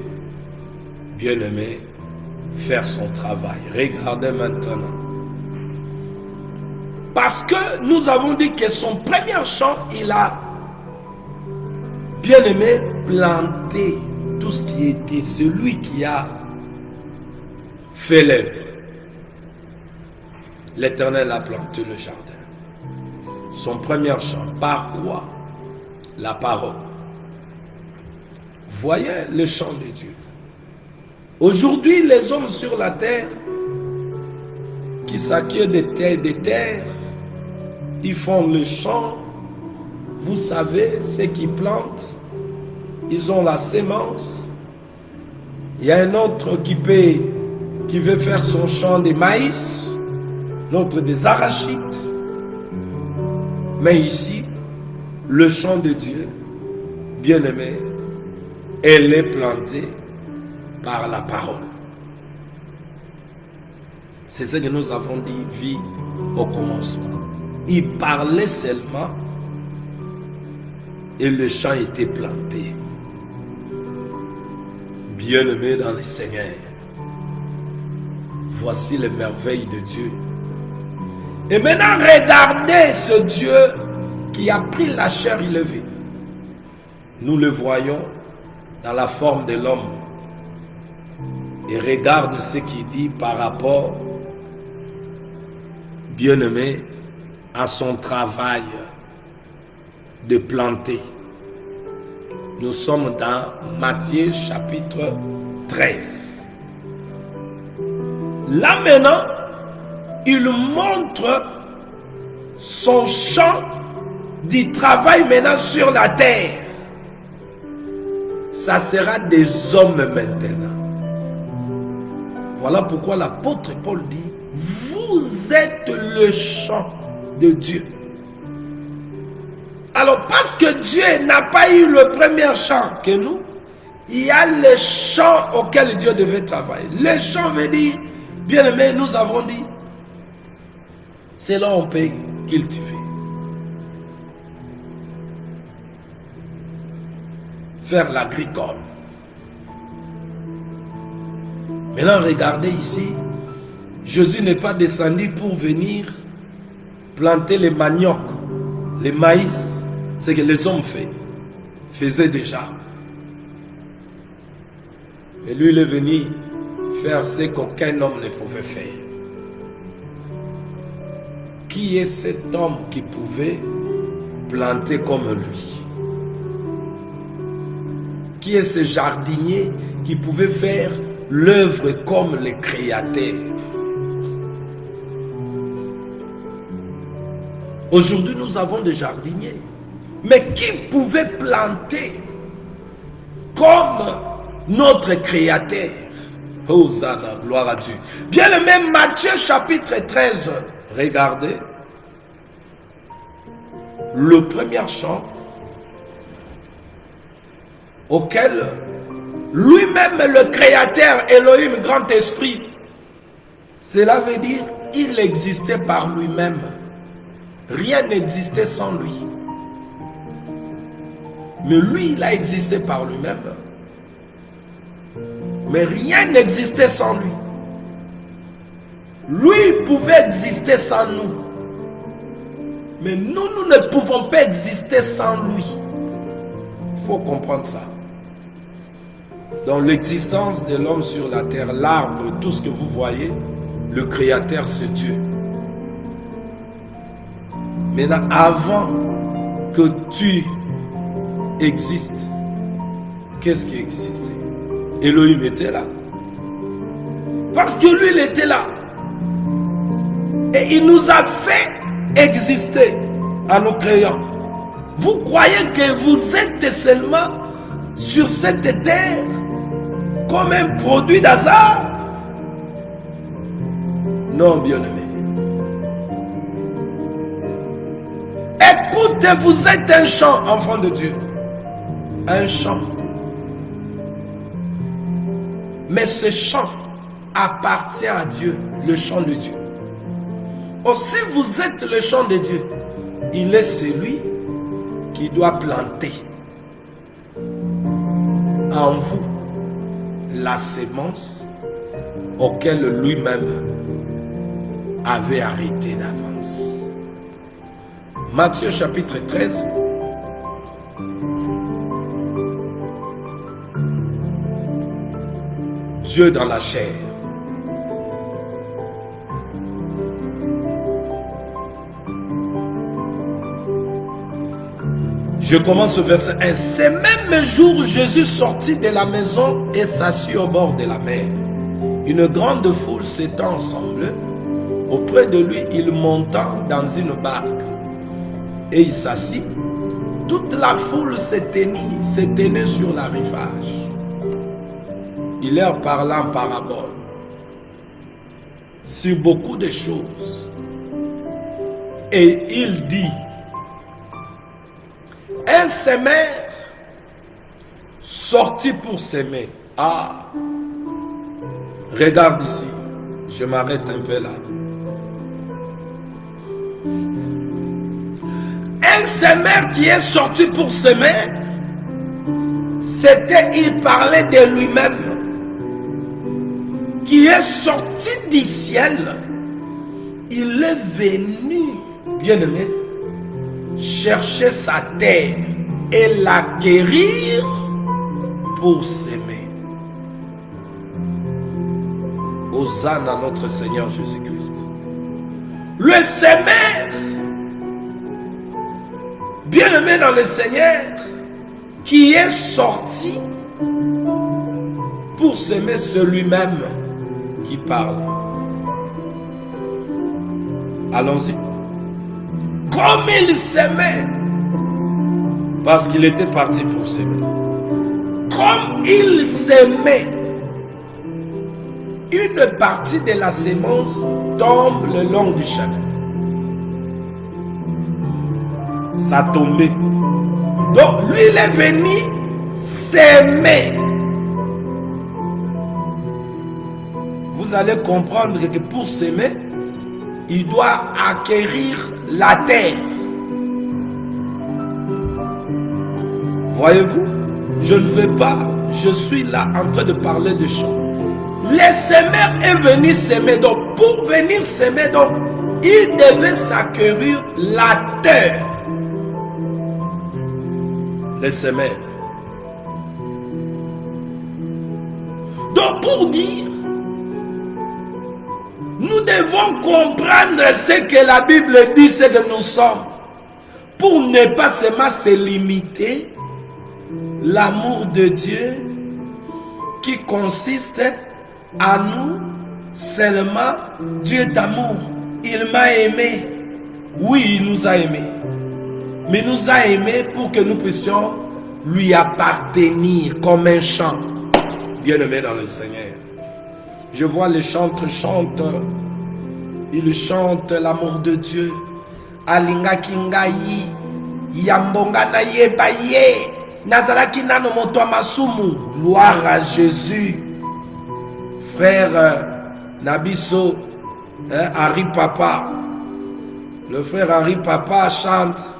bien aimé, faire son travail. Regardez maintenant. Parce que nous avons dit que son premier champ, il a, bien aimé, planté tout ce qui était, celui qui a fait l'œuvre. L'Éternel a planté le jardin. Son premier champ, par quoi? La parole. Voyez le champ de Dieu. Aujourd'hui, les hommes sur la terre qui s'acquièrent des terres, ils font le champ. Vous savez, ceux qui plantent, ils ont la sémence. Il y a un autre qui veut faire son champ de maïs, l'autre des arachides. Mais ici, le champ de Dieu, bien-aimé, elle est plantée par la parole. C'est ce que nous avons dit, vie au commencement. Il parlait seulement et le champ était planté. Bien-aimé dans le Seigneur, voici les merveilles de Dieu. Et maintenant, regardez ce Dieu qui a pris la chair, il est venu. Nous le voyons dans la forme de l'homme. Et regarde ce qu'il dit par rapport, bien-aimé, à son travail de planter. Nous sommes dans Matthieu chapitre 13. Là maintenant, il montre son champ du travail maintenant sur la terre. Ça sera des hommes maintenant. Voilà pourquoi l'apôtre Paul dit, vous êtes le champ de Dieu. Alors parce que Dieu n'a pas eu le premier champ que nous, il y a les champs auxquels Dieu devait travailler. Les champs veut dire, bien aimé, nous avons dit, c'est là où on peut cultiver. Faire l'agricole. Maintenant, regardez ici, Jésus n'est pas descendu pour venir planter les maniocs, les maïs, ce que les hommes faisaient déjà. Et lui, il est venu faire ce qu'aucun homme ne pouvait faire. Qui est cet homme qui pouvait planter comme lui? Qui est ce jardinier qui pouvait faire l'œuvre comme le créateur. Aujourd'hui, nous avons des jardiniers. Mais qui pouvait planter comme notre créateur? Hosanna, gloire à Dieu. Bien le même Matthieu chapitre 13. Regardez. Le premier chant auquel lui-même le créateur Elohim, grand esprit, cela veut dire il existait par lui-même. Rien n'existait sans lui. Mais lui, il a existé par lui-même. Mais rien n'existait sans lui. Lui pouvait exister sans nous. Mais nous ne pouvons pas exister sans lui. Il faut comprendre ça. Dans l'existence de l'homme sur la terre, l'arbre, tout ce que vous voyez, le créateur, c'est Dieu. Maintenant, avant que tu existes, qu'est-ce qui existait? Elohim était là. Parce que lui, il était là. Et il nous a fait exister en nous créant. Vous croyez que vous êtes seulement sur cette terre comme un produit d'hasard? Non, bien-aimé. Écoutez, vous êtes un champ, enfant de Dieu. Un champ. Mais ce champ appartient à Dieu, le champ de Dieu. Aussi, vous êtes le champ de Dieu. Il est celui qui doit planter en vous la sémence auquel lui-même avait arrêté d'avance. Matthieu chapitre 13. Dieu dans la chair. Je commence au verset 1. Ces mêmes jours, Jésus sortit de la maison et s'assit au bord de la mer. Une grande foule s'était ensemble. Auprès de lui, il monta dans une barque. Et il s'assit. Toute la foule s'éteignait sur la rivage. Il leur parla en parabole sur beaucoup de choses. Et il dit, un semeur sorti pour s'aimer. Ah, regarde ici, je m'arrête un peu là. Un semeur qui est sorti pour s'aimer, c'était, il parlait de lui-même, qui est sorti du ciel. Il est venu, bien-aimé, chercher sa terre et l'acquérir pour s'aimer. Hosanna à notre Seigneur Jésus-Christ. Le semeur, bien-aimé dans le Seigneur, qui est sorti pour s'aimer, celui-même qui parle. Allons-y. Comme il s'aimait, parce qu'il était parti pour s'aimer. Comme il s'aimait, une partie de la sémence tombe le long du chemin. Ça tombait. Donc lui, il est venu s'aimer. Vous allez comprendre que pour s'aimer, il doit acquérir la terre. Voyez-vous, je ne veux pas, je suis là en train de parler de champs. Le semeur est venu s'aimer, donc pour venir s'aimer, donc il devait s'acquérir la terre. Le semeur. Donc pour dire, nous devons comprendre ce que la Bible dit, ce que nous sommes, pour ne pas seulement se limiter l'amour de Dieu qui consiste à nous seulement. Dieu est amour. Il m'a aimé. Oui, il nous a aimés. Mais il nous a aimés pour que nous puissions lui appartenir comme un chant. Bien-aimé dans le Seigneur. Je vois les chantres chantent. Ils chantent l'amour de Dieu. Alinga kingayi. Yambonga na yeba ye. Nazalaki nano moto masumu. Gloire à Jésus. Frère Nabiso, Harry Papa. Le frère Harry Papa chante.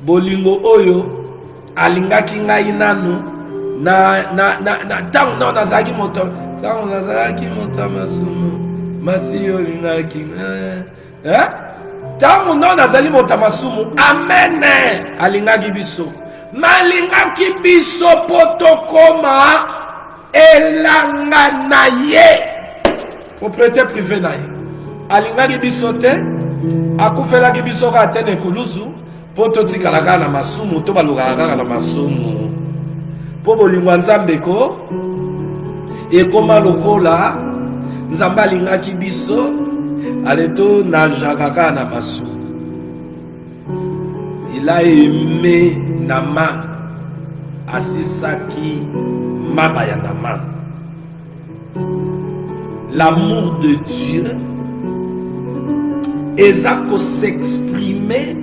Bolingo oyo. Alinga kingayi nano. Tango no nazalaki moto. Tango nazalaki moto masumu. Masiyo linga kingayi. Tango no nazali moto masumu. Amen. Alingaki biso. Malingaki biso potokoma. Elanga na ye. Propriété privée na ye. Alingaki biso te. Akufelaki biso ka tene kuluzu. Poto tikalaka na masumu. To balukaka na masumu. Po bolingo nzambe ko. Ekoma lokola. Nzambe alingaki biso. Aleto na jakaka na masumu. Il a aimé Naman. Asisaki Mabaya Naman. L'amour de Dieu ezako s'exprimer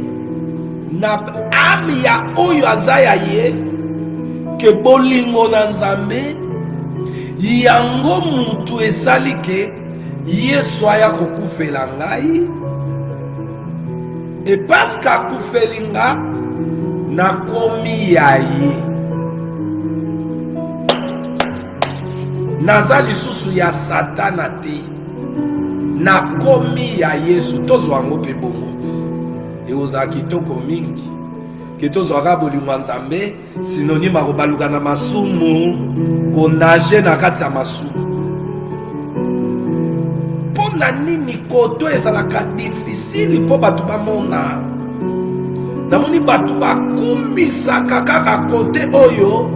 na âme ya oyo azaya ye ke bolingo na nzambe yango mutu esali ke Yesu aya kokufela ngai et parce qu'akufeli nga nakomi ya ye naza lisusu ya satana te nakomi ya Yesu tozwa yango mpe bomoti ekozala kitoko mingi ke tozwaka bolingo nzambe synonyme akobaluka na masumu konage na kati ya masumu mpo na nini koto ezalaka difficile mpo bato bamona namoni bato bakumisaka kaka kote oyo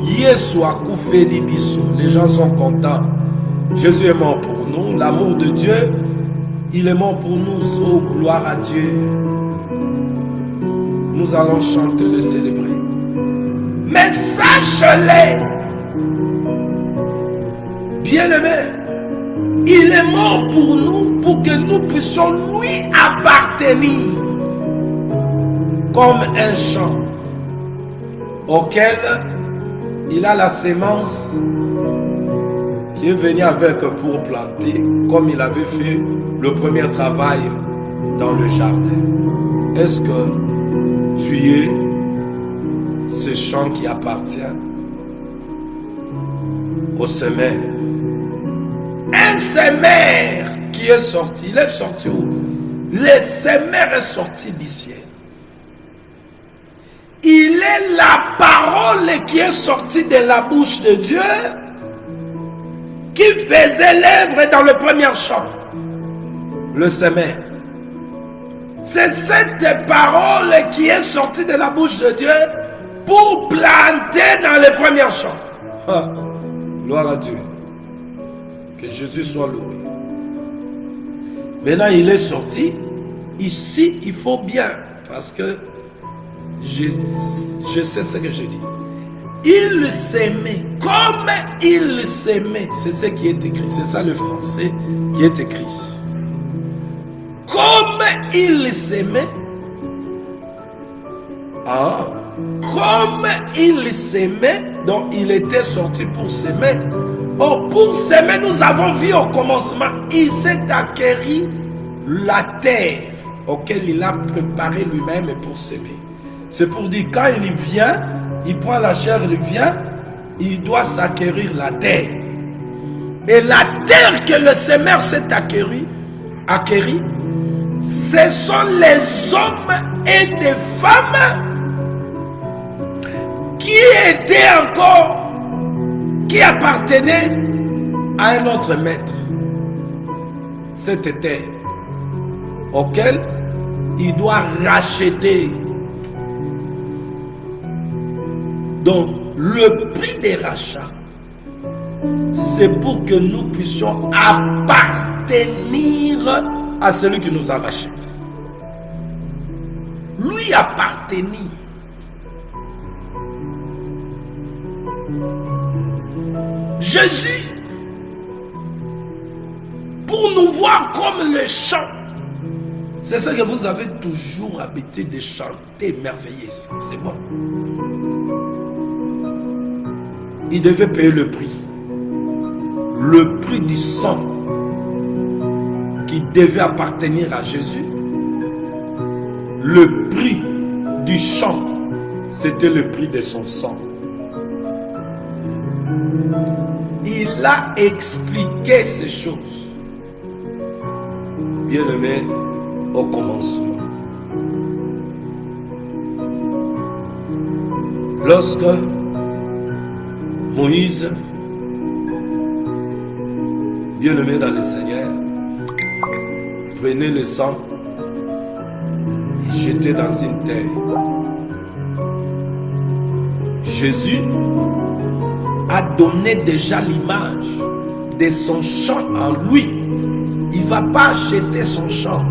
Yesu akufeli biso. Les gens sont contents. Jésus est mort pour nous. L'amour de Dieu, il est mort pour nous. Oh, gloire à Dieu. Nous allons chanter, le célébrer. Mais sache-le, bien-aimé, il est mort pour nous, pour que nous puissions lui appartenir comme un champ auquel il a la sémence qui est venue avec pour planter, comme il avait fait le premier travail dans le jardin. Est-ce que tu es ce champ qui appartient au semeur? Un semeur qui est sorti, il est sorti où? Le semeur est sorti du ciel. Il est la parole qui est sortie de la bouche de Dieu qui faisait l'œuvre dans le premier champ. Le semeur. C'est cette parole qui est sortie de la bouche de Dieu pour planter dans le premier champ. Ah, gloire à Dieu. Que Jésus soit loué. Maintenant, il est sorti. Ici, il faut bien, parce que je sais ce que je dis. Il s'aimait comme il s'aimait. C'est ce qui est écrit. C'est ça le français qui est écrit. Comme il s'aimait. Ah, comme il s'aimait. Donc il était sorti pour s'aimer. Oh, pour s'aimer, nous avons vu au commencement. Il s'est acquéri la terre auquel il a préparé lui-même pour s'aimer. C'est pour dire, quand il vient, il prend la chair, il vient, il doit s'acquérir la terre. Et la terre que le semeur s'est acquéri, ce sont les hommes et des femmes qui étaient encore, qui appartenaient à un autre maître. Cette terre auquel il doit racheter. Donc, le prix des rachats c'est pour que nous puissions appartenir à celui qui nous a rachetés. Lui appartenir. Jésus, pour nous voir comme le chant, c'est ça que vous avez toujours habité de chanter, merveilleux. C'est bon. Il devait payer le prix du sang qui devait appartenir à Jésus. Le prix du chant, c'était le prix de son sang. Il a expliqué ces choses. Bien-aimé, au commencement. Lorsque Moïse, bien-aimé dans le Seigneur, prenait le sang et jetait dans une terre. Jésus a donné déjà l'image de son champ en lui. Il ne va pas acheter son champ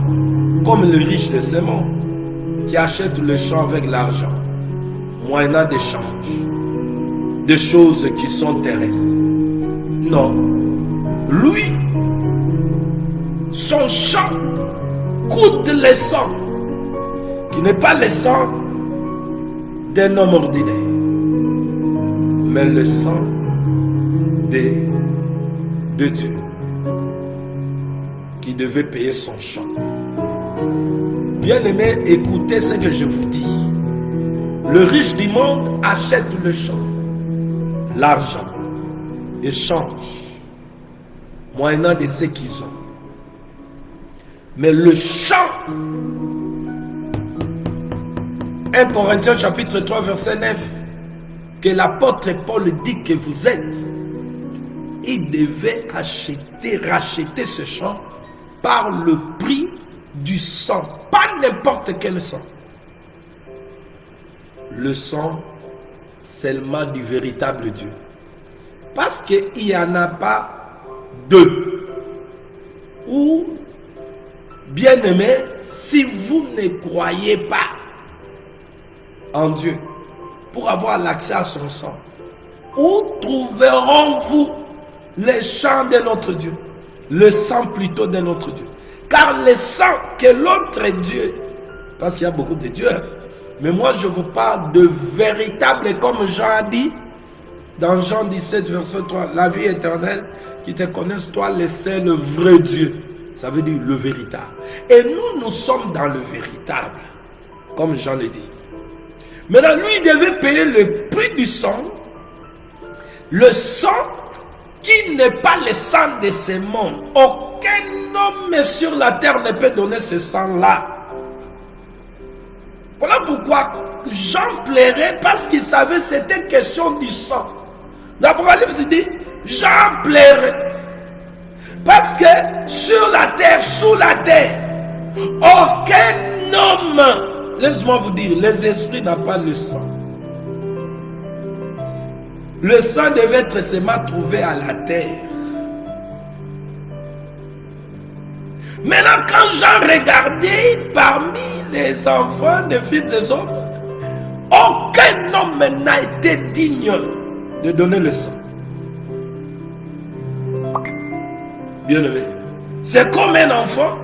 comme le riche de ce monde qui achète le champ avec l'argent, moyennant d'échange, des choses qui sont terrestres. Non. Lui, son champ coûte le sang, qui n'est pas le sang d'un homme ordinaire, mais le sang de Dieu, qui devait payer son champ. Bien-aimé, écoutez ce que je vous dis. Le riche du monde achète le champ, l'argent, échange, moyennant de ce qu'ils ont. Mais le champ, 1 Corinthiens chapitre 3 verset 9, que l'apôtre Paul dit que vous êtes, il devait racheter ce champ par le prix du sang, pas n'importe quel sang. Le sang seulement du véritable Dieu. Parce qu'il n'y en a pas deux. Ou, bien aimé, si vous ne croyez pas en Dieu pour avoir l'accès à son sang, où trouverons-vous les chants de notre Dieu? Le sang plutôt de notre Dieu. Car le sang que l'autre Dieu, parce qu'il y a beaucoup de dieux, mais moi je vous parle de véritable, comme Jean a dit dans Jean 17 verset 3, la vie éternelle, qui te connaissent toi le seul le vrai Dieu. Ça veut dire le véritable. Et nous sommes dans le véritable, comme Jean le dit. Maintenant, lui, il devait payer le prix du sang, le sang qui n'est pas le sang de ce monde. Aucun homme sur la terre ne peut donner ce sang-là. Voilà pourquoi Jean plairait, parce qu'il savait que c'était question du sang. L'Apocalypse dit, Jean plairait. Parce que sur la terre, sous la terre, aucun homme, laisse-moi vous dire, les esprits n'ont pas le sang. Le sang devait être seulement trouvé à la terre. Maintenant, quand Jean regardait parmi les enfants des fils des hommes, aucun homme n'a été digne de donner le sang. Bien aimé, c'est comme un enfant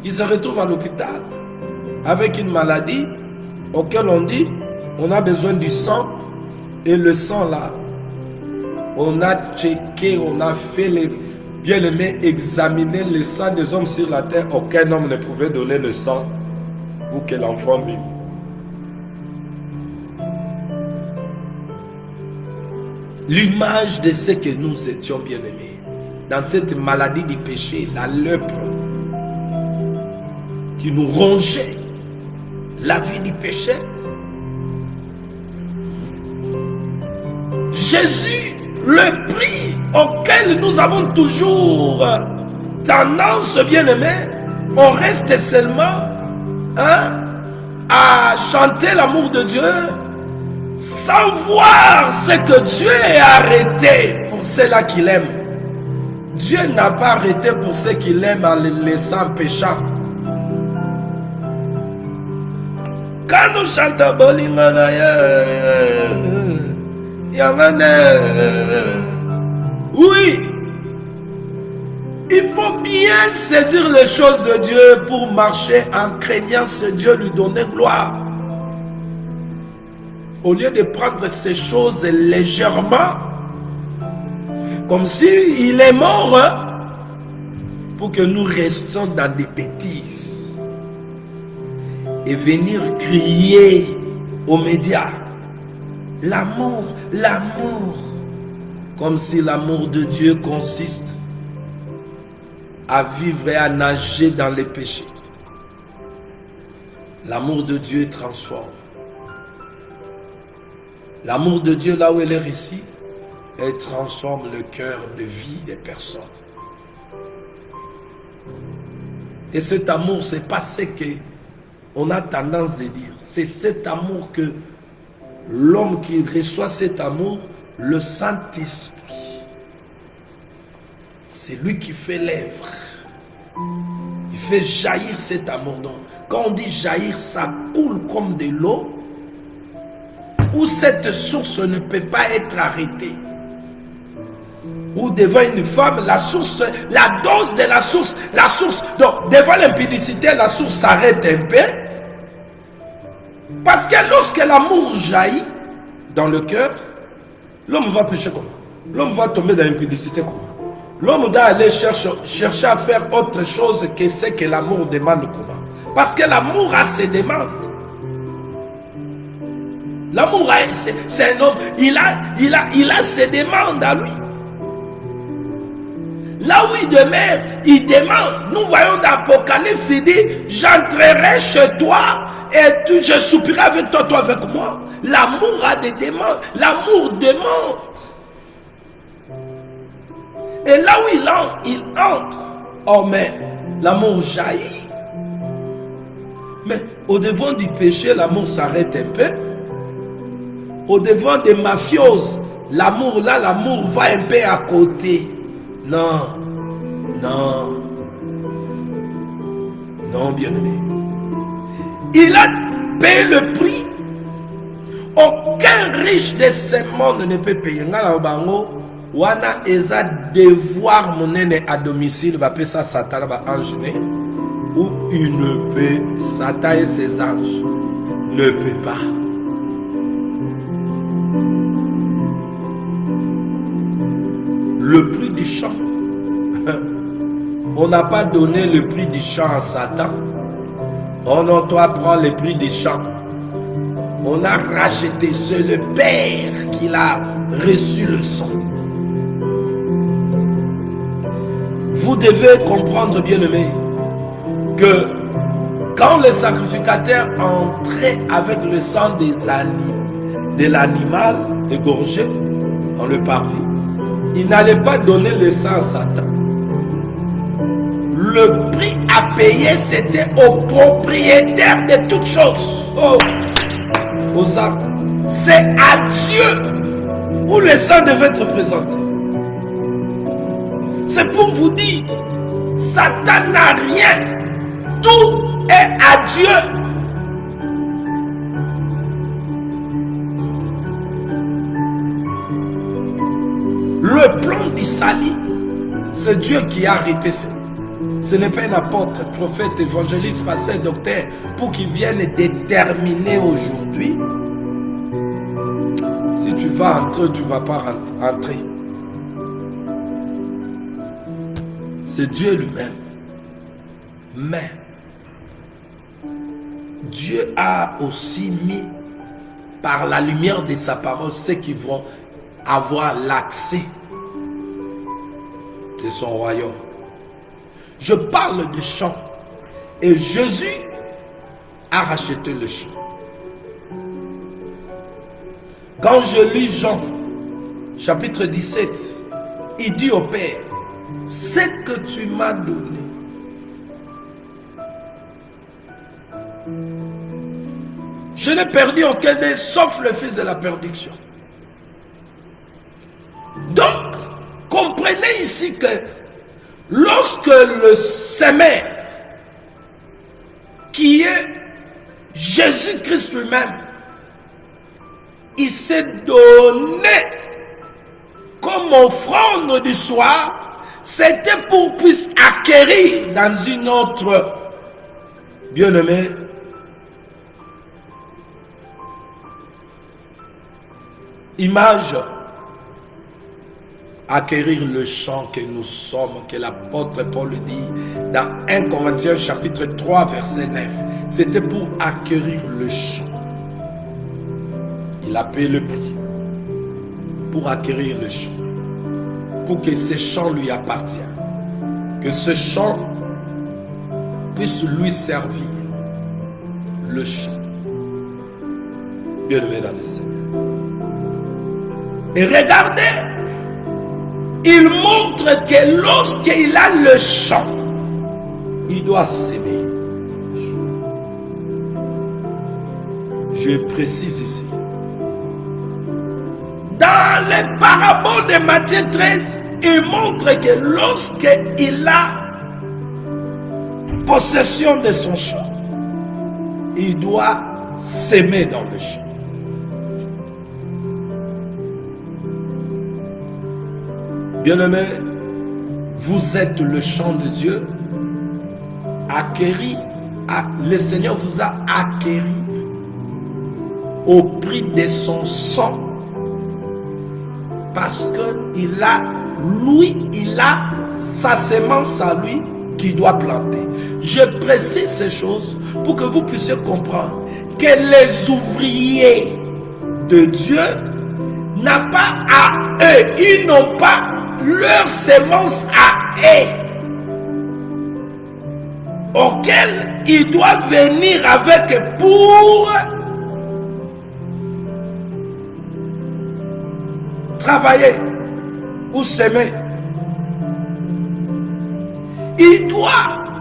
qui se retrouve à l'hôpital avec une maladie auquel on dit on a besoin du sang, et le sang là, on a checké, on a fait les bien-aimés, examiner le sang des hommes sur la terre. Aucun homme ne pouvait donner le sang pour que l'enfant vive. L'image de ce que nous étions, bien-aimés, dans cette maladie du péché, la lèpre, qui nous rongeait, la vie du péché. Jésus, le prix auquel nous avons toujours tendance, bien-aimé, on reste seulement à chanter l'amour de Dieu, sans voir ce que Dieu a arrêté pour ceux-là qu'il aime. Dieu n'a pas arrêté pour ceux qu'il aime en les laissant péchant. Quand nous chantons Bolingana, oui, il faut bien saisir les choses de Dieu pour marcher en craignant ce Dieu, lui donner gloire. Au lieu de prendre ces choses légèrement, comme s'il est mort, pour que nous restions dans des bêtises et venir crier aux médias l'amour, l'amour, comme si l'amour de Dieu consiste à vivre et à nager dans les péchés. L'amour de Dieu transforme. L'amour de Dieu, là où elle est récit, elle transforme le cœur de vie des personnes. Et cet amour, c'est pas ce qu'on a tendance de dire. C'est cet amour que l'homme qui reçoit cet amour, le Saint-Esprit, c'est lui qui fait l'œuvre. Il fait jaillir cet amour. Donc, quand on dit jaillir, ça coule comme de l'eau, où cette source ne peut pas être arrêtée. Ou devant une femme, la source, la dose de la source, donc devant l'impudicité, la source s'arrête un peu. Parce que lorsque l'amour jaillit dans le cœur, l'homme va pécher comment? L'homme va tomber dans l'impudicité comment? L'homme doit aller chercher à faire autre chose que ce que l'amour demande comment? Parce que l'amour a ses demandes. L'amour, c'est un homme, il a ses demandes à lui. Là où il demeure, il demande. Nous voyons dans l'Apocalypse, il dit, j'entrerai chez toi et je soupirai avec toi, toi avec moi. L'amour a des demandes. L'amour demande. Et là où il entre. Oh mais, l'amour jaillit. Mais au devant du péché, l'amour s'arrête un peu. Au devant des mafioses, l'amour va un peu à côté. Non, non, non, bien-aimé. Il a payé le prix. Aucun riche de ce monde ne peut payer. Wana eza devoir monene à domicile va payer ça Satan va enchaîner ou il ne peut Satan et ses anges ne peut pas. Le prix du champ. On n'a pas donné le prix du champ à Satan. On non, toi prends le prix du champ. On a racheté. C'est le Père qui a reçu le sang. Vous devez comprendre, bien-aimés, que quand le sacrificateur entrait avec le sang de l'animal égorgé dans le parvis, il n'allait pas donner le sang à Satan. Le prix à payer, c'était au propriétaire de toutes choses. Oh, aux âmes. C'est à Dieu où le sang devait être présenté. C'est pour vous dire, Satan n'a rien. Tout est à Dieu. Le plan du salut, c'est Dieu qui a arrêté ça. Ce n'est pas un apôtre, prophète, évangéliste, pasteur, docteur, pour qu'il vienne déterminer aujourd'hui. Si tu vas entrer, tu ne vas pas entrer. C'est Dieu lui-même. Mais Dieu a aussi mis par la lumière de sa parole ceux qui vont avoir l'accès de son royaume. Je parle du champ. Et Jésus a racheté le champ. Quand je lis Jean, chapitre 17, il dit au Père, ce que tu m'as donné, Je n'ai perdu aucun d'eux, sauf le fils de la perdition. Donc, comprenez ici que lorsque le sémère, qui est Jésus-Christ lui-même, il s'est donné comme offrande du soir, c'était pour puisse acquérir dans une autre, bien-aimé, image, acquérir le champ que nous sommes, que l'apôtre Paul dit dans 1 Corinthiens chapitre 3 verset 9. C'était pour acquérir le champ. Il a payé le prix pour acquérir le champ, pour que ce champ lui appartienne, que ce champ puisse lui servir, le champ. Bien-aimé dans le Seigneur. Et regardez, il montre que lorsqu'il a le champ, il doit s'aimer. Je précise ici. Dans les paraboles de Matthieu 13, il montre que lorsqu'il a possession de son champ, il doit s'aimer dans le champ. Bien-aimés, vous êtes le champ de Dieu, acquéri, le Seigneur vous a acquéri au prix de son sang, parce que il a sa semence à lui qui doit planter. Je précise ces choses pour que vous puissiez comprendre que les ouvriers de Dieu n'ont pas à eux, ils n'ont pas leur semence à eux, auquel ils doivent venir avec pour travailler ou semer. Il doit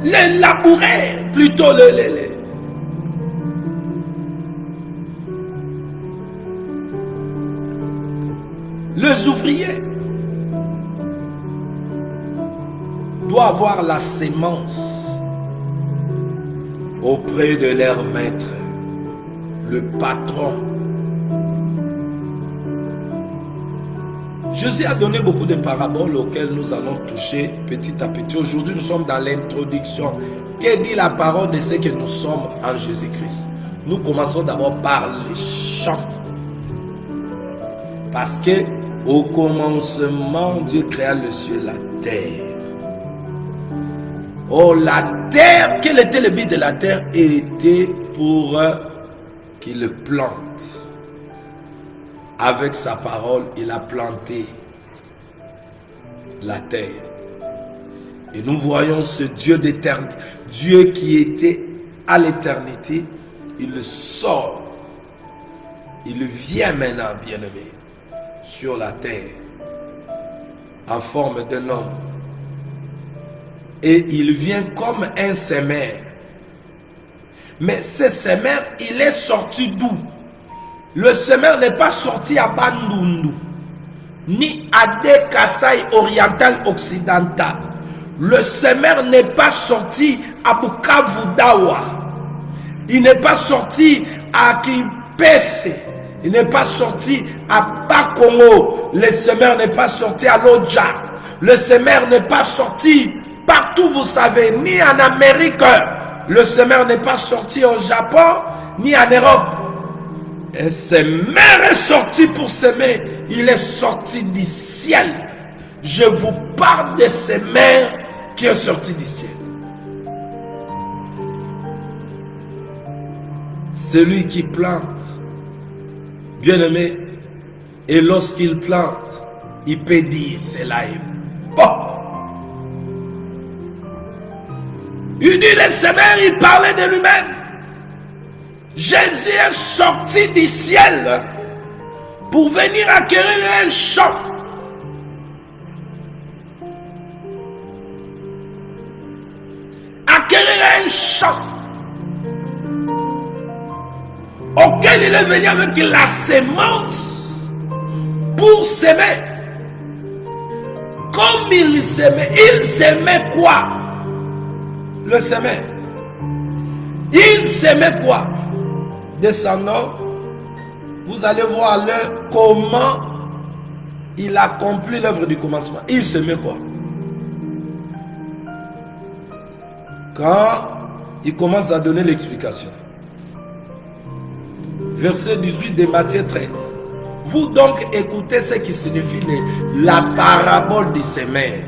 les labourer, plutôt les ouvriers doivent avoir la sémence auprès de leur maître, le patron. Jésus a donné beaucoup de paraboles auxquelles nous allons toucher petit à petit. Aujourd'hui, nous sommes dans l'introduction. Que dit la parole de ce que nous sommes en Jésus-Christ? Nous commençons d'abord par les champs. Parce que au commencement, Dieu créa le ciel et la terre. Oh, la terre, quel était le but de la terre? Était pour qu'il plante. Avec sa parole, il a planté la terre. Et nous voyons ce Dieu d'éternité, Dieu qui était à l'éternité, il sort. Il vient maintenant, bien-aimé, sur la terre, en forme d'un homme. Et il vient comme un sémère. Mais ce sémère, il est sorti d'où? Le sémère n'est pas sorti à Bandundu, ni à Kasai oriental occidental. Le sémère n'est pas sorti à Bukavu Dawa. Il n'est pas sorti à Kipese. Il n'est pas sorti à Bakongo. Le sémère n'est pas sorti à Lodja. Le sémère n'est pas sorti partout, vous savez, ni en Amérique. Le sémère n'est pas sorti au Japon, ni en Europe. Et sémère est sorti pour s'aimer. Il est sorti du ciel. Je vous parle de sémère qui est sorti du ciel. Celui qui plante, bien aimé, et lorsqu'il plante, il peut dire cela est bon. Il dit le sémère, il parlait de lui-même. Jésus est sorti du ciel pour venir acquérir un champ. Acquérir un champ. auquel il est venu avec la sémence pour s'aimer. Comme il s'aimait quoi? Le s'aimait. Il s'aimait quoi? Descendons, vous allez voir comment il accomplit l'œuvre du commencement. Il s'aimait quoi? Quand il commence à donner l'explication. Verset 18 de Matthieu 13. Vous donc écoutez ce qui signifie la parabole du semeur.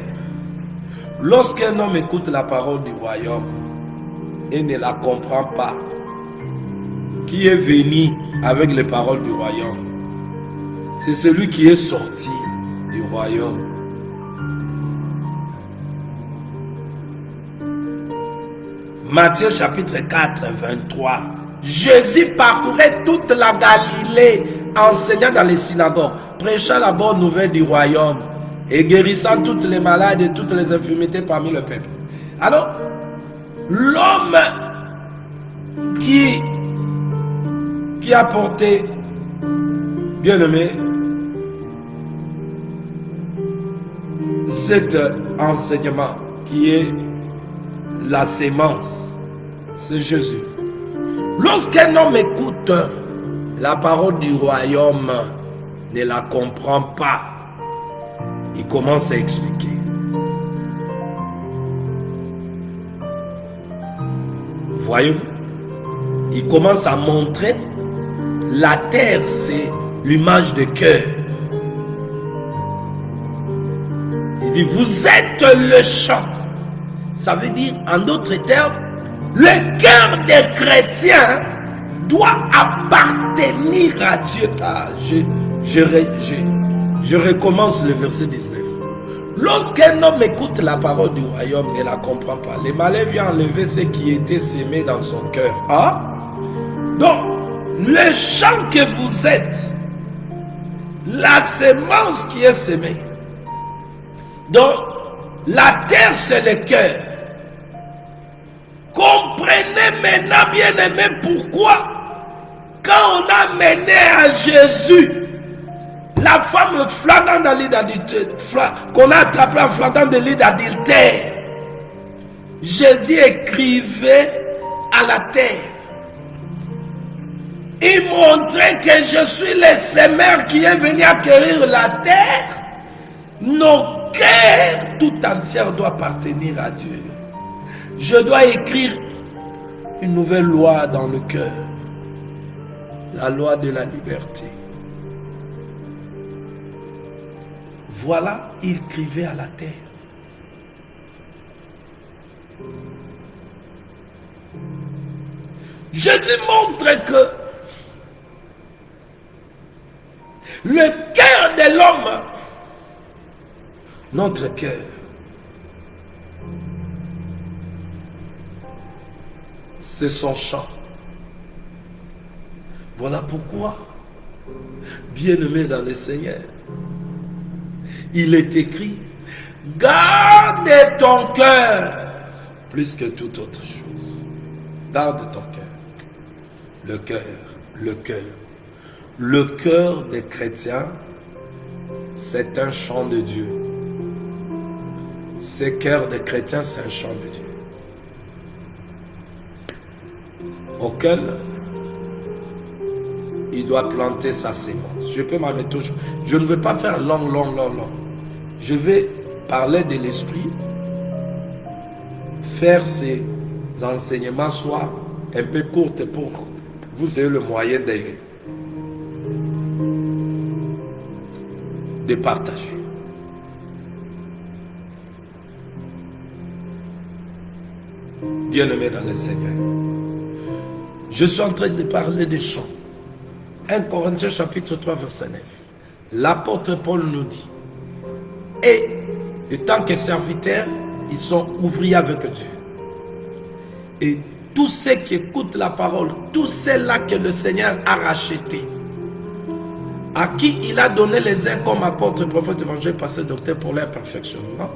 Lorsqu'un homme écoute la parole du royaume et ne la comprend pas, qui est venu avec les paroles du royaume? C'est celui qui est sorti du royaume. Matthieu chapitre 4, 23. Jésus parcourait toute la Galilée, enseignant dans les synagogues, prêchant la bonne nouvelle du royaume et guérissant toutes les malades et toutes les infirmités parmi le peuple. Alors, l'homme qui a porté, bien aimé, cet enseignement qui est la sémence, c'est Jésus. Lorsqu'un homme écoute la parole du royaume, ne la comprend pas, il commence à expliquer. Voyez-vous, il commence à montrer la terre, c'est l'image de cœur. Il dit, vous êtes le champ. Ça veut dire, en d'autres termes, le cœur des chrétiens doit appartenir à Dieu. Ah, je recommence le verset 19. Lorsqu'un homme écoute la parole du royaume et ne la comprend pas, le malin vient enlever ce qui était semé dans son cœur. Ah? Donc, le champ que vous êtes, la sémence qui est semée. Donc, la terre c'est le cœur. Comprenez maintenant, bien aimé, pourquoi quand on a mené à Jésus la femme flagrante dans lit d'adultère, qu'on a attrapé en flagrant de lit d'adultère, Jésus écrivait à la terre. Il montrait que je suis le semeur qui est venu acquérir la terre. Nos cœurs tout entiers doivent appartenir à Dieu. Je dois écrire une nouvelle loi dans le cœur. La loi de la liberté. Voilà, il écrivait à la terre. Jésus montre que le cœur de l'homme, notre cœur, c'est son champ. Voilà pourquoi, bien-aimé dans le Seigneur, il est écrit, garde ton cœur plus que toute autre chose. Garde ton cœur. Le cœur, le cœur. Le cœur des chrétiens, c'est un champ de Dieu. Ce cœur des chrétiens, c'est un champ de Dieu. Auquel il doit planter sa sémence. Je peux m'arrêter. Je ne veux pas faire long. Je vais parler de l'esprit, faire ces enseignements soit un peu courts pour vous ayez le moyen de partager. Bien-aimé dans le Seigneur, je suis en train de parler des chants. 1 Corinthiens chapitre 3 verset 9. L'apôtre Paul nous dit, et tant que serviteurs, ils sont ouvriers avec Dieu. Et tous ceux qui écoutent la parole, tous ceux-là que le Seigneur a rachetés, à qui il a donné les uns comme apôtres, prophètes, évangélistes, pasteurs, docteurs pour leur perfectionnement.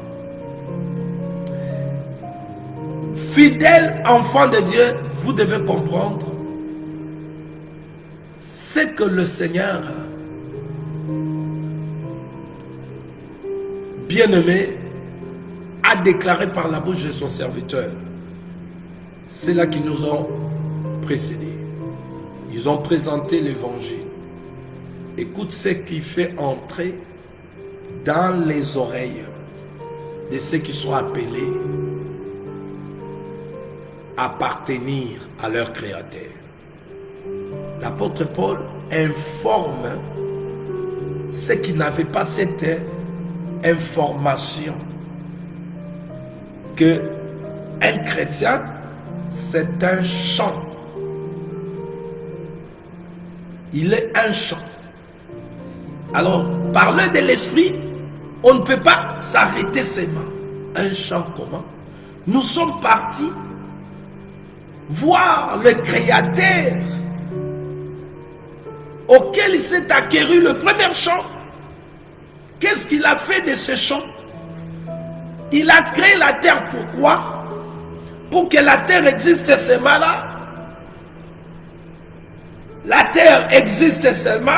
Fidèles enfants de Dieu, vous devez comprendre c'est que le Seigneur, bien-aimé, a déclaré par la bouche de son serviteur. C'est là qu'ils nous ont précédés. Ils ont présenté l'évangile. Écoute ce qui fait entrer dans les oreilles de ceux qui sont appelés à appartenir à leur Créateur. L'apôtre Paul informe ceux qui n'avaient pas cette information que un chrétien, c'est un champ. Il est un champ. Alors, parler de l'esprit, on ne peut pas s'arrêter seulement. Un champ comment? Nous sommes partis voir le Créateur auquel il s'est acquéru le premier champ. Qu'est-ce qu'il a fait de ce champ? Il a créé la terre. Pourquoi? Pour que la terre existe seulement là. La terre existe seulement.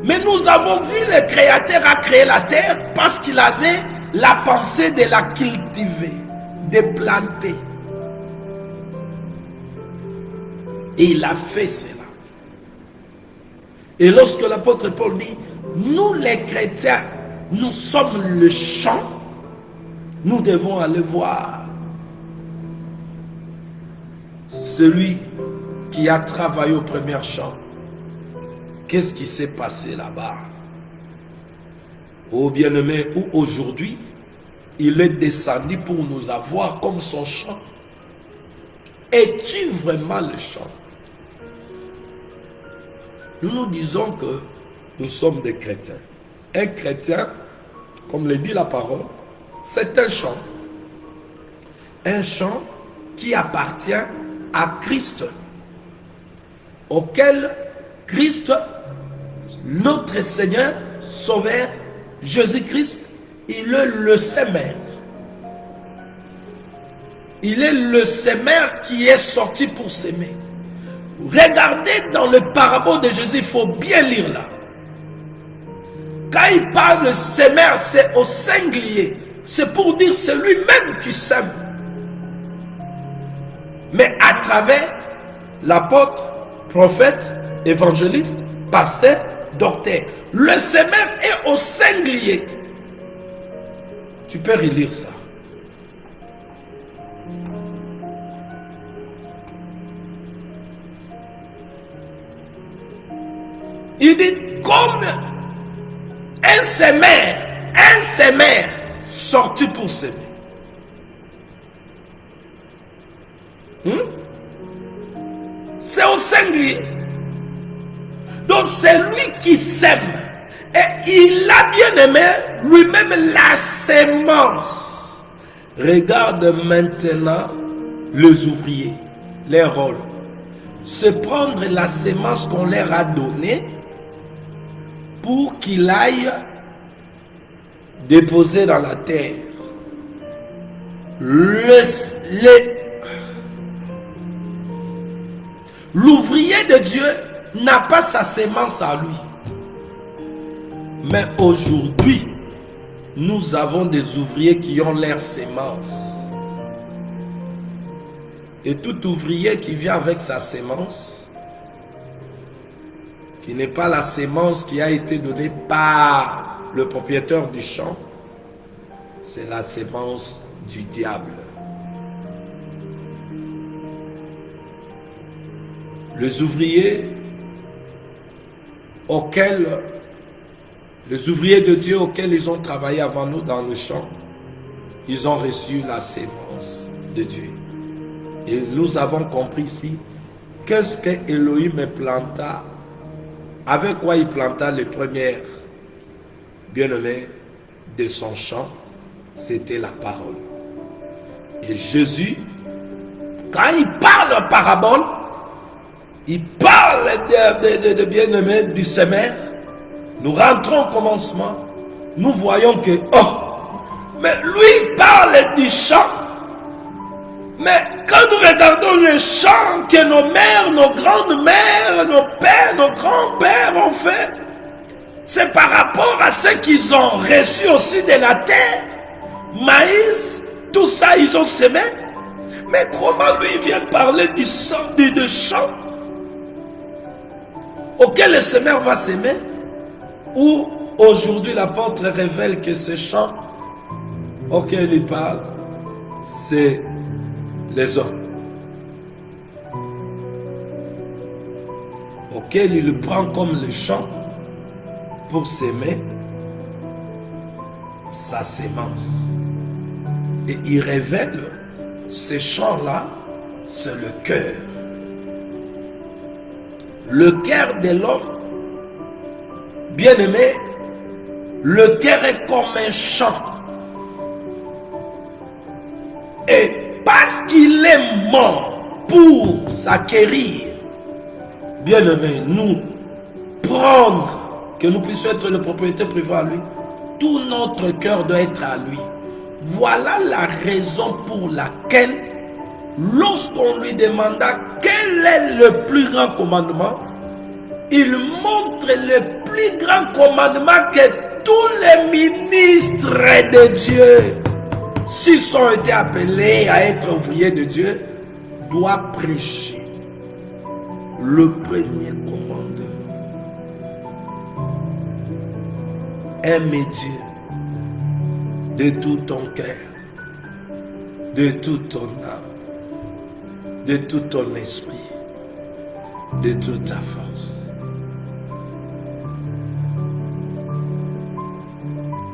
Mais nous avons vu le Créateur a créé la terre parce qu'il avait la pensée de la cultiver, de planter. Et il a fait cela. Et lorsque l'apôtre Paul dit, nous les chrétiens, nous sommes le champ, nous devons aller voir celui qui a travaillé au premier champ. Qu'est-ce qui s'est passé là-bas? Oh bien-aimé, où aujourd'hui, il est descendu pour nous avoir comme son champ. Es-tu vraiment le champ? Nous nous disons que nous sommes des chrétiens. Un chrétien, comme le dit la parole, c'est un champ. Un champ qui appartient à Christ, auquel Christ, notre Seigneur, Sauveur, Jésus-Christ, il est le sémère. Il est le sémère qui est sorti pour s'aimer. Regardez dans le parabole de Jésus, il faut bien lire là. Quand il parle de sémère, c'est au singulier. C'est pour dire c'est lui-même qui sème. Mais à travers l'apôtre, prophète, évangéliste, pasteur, docteur. Le sémère est au singulier. Tu peux relire ça. Il dit comme un sémère sorti pour s'aimer. C'est au singulier. Donc c'est lui qui sème. Et il a bien aimé lui-même la sémence. Regarde maintenant les ouvriers, leur rôle. Se prendre la sémence qu'on leur a donnée pour qu'il aille déposer dans la terre. L'ouvrier de Dieu n'a pas sa sémence à lui. Mais aujourd'hui, nous avons des ouvriers qui ont leur sémence. Et tout ouvrier qui vient avec sa sémence, qui n'est pas la sémence qui a été donnée par le propriétaire du champ, c'est la sémence du diable. Les ouvriers de Dieu auxquels ils ont travaillé avant nous dans le champ, ils ont reçu la sémence de Dieu. Et nous avons compris ici, qu'est-ce que Elohim planta, avec quoi il planta les premières bien-aimés de son champ, c'était la parole. Et Jésus, quand il parle en parabole, il parle de bien-aimés du sémère. Nous rentrons au commencement, nous voyons que, oh, mais lui parle du champ. Mais quand nous regardons les chants que nos mères, nos grandes-mères, nos pères, nos grands-pères ont fait, c'est par rapport à ce qu'ils ont reçu aussi de la terre. Maïs, tout ça, ils ont semé. Mais comment lui vient parler du chant auquel le semeur va s'aimer? Ou aujourd'hui l'apôtre révèle que ce chant auquel il parle, c'est les hommes. Auquel il le prend comme le chant pour s'aimer sa sémence. Et il révèle ce chant-là, c'est le cœur. Le cœur de l'homme, bien-aimé, le cœur est comme un champ. Et parce qu'il est mort pour s'acquérir, bien-aimé, nous prendre, que nous puissions être le propriétaire privé à lui, tout notre cœur doit être à lui. Voilà la raison pour laquelle, lorsqu'on lui demanda quel est le plus grand commandement, il montre le plus grand commandement que tous les ministres de Dieu, s'ils ont été appelés à être ouvriers de Dieu, doivent prêcher. Le premier commandement: aime Dieu de tout ton cœur, de toute ton âme, de tout ton esprit, de toute ta force.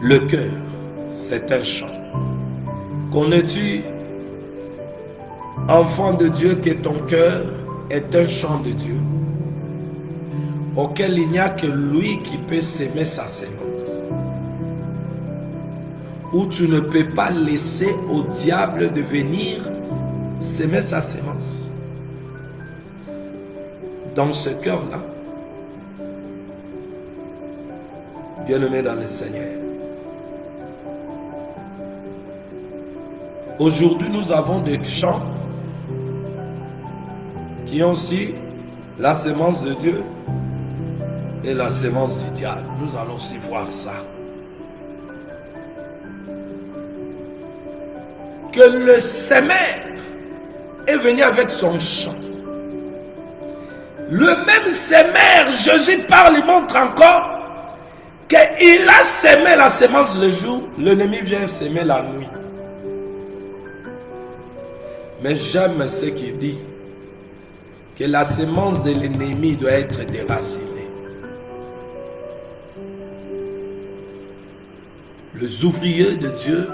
Le cœur, c'est un chant. Connais-tu, enfant de Dieu, que ton cœur est un chant de Dieu, auquel il n'y a que lui qui peut s'aimer sa sémence, où tu ne peux pas laisser au diable de venir s'aimer sa sémence. Dans ce cœur-là, bien-aimé dans le Seigneur, aujourd'hui nous avons des chants qui ont aussi la sémence de Dieu et la sémence du diable. Nous allons aussi voir ça. Que le semeur est venu avec son chant. Le même semeur, Jésus parle, il montre encore qu'il a semé la sémence le jour, l'ennemi vient semer la nuit. Mais j'aime ce qu'il dit, que la sémence de l'ennemi doit être déracinée. Les ouvriers de Dieu,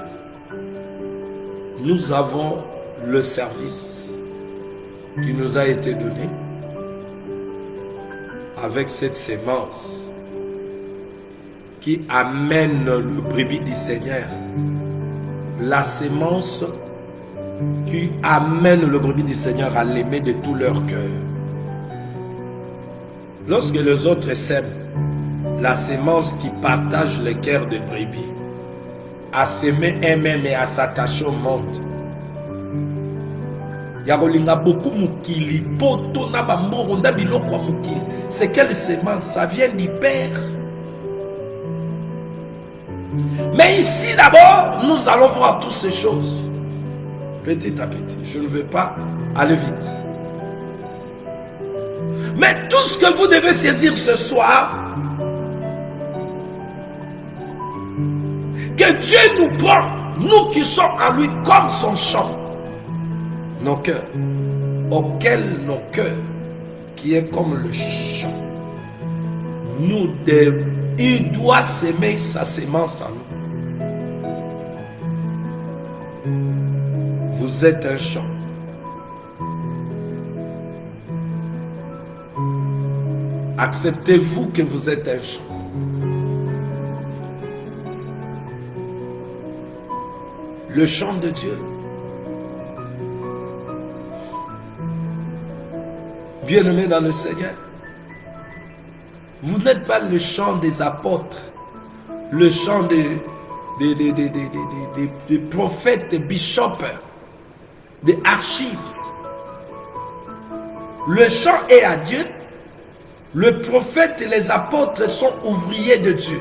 nous avons le service qui nous a été donné avec cette sémence qui amène le brebis du Seigneur. La sémence qui amène le brebis du Seigneur à l'aimer de tout leur cœur. Lorsque les autres sèment, la sémence qui partage le cœur de brebis, à s'aimer elle-même et à s'attacher au monde. Yagolinga beaucoup mukili, poto na bamboro nda biloko mukili. C'est quelle sémence? Ça vient du Père. Mais ici d'abord, nous allons voir toutes ces choses. Petit à petit, je ne veux pas aller vite. Mais tout ce que vous devez saisir ce soir, que Dieu nous prend, nous qui sommes en lui comme son champ, nos cœurs, auquel nos cœurs, qui est comme le champ, il doit s'aimer sa sémence en nous. Vous êtes un champ. Acceptez-vous que vous êtes un champ. Le chant de Dieu. Bien-aimés dans le Seigneur, vous n'êtes pas le chant des apôtres, le chant des prophètes, des bishops, des archives. Le champ est à Dieu. Le prophète et les apôtres sont ouvriers de Dieu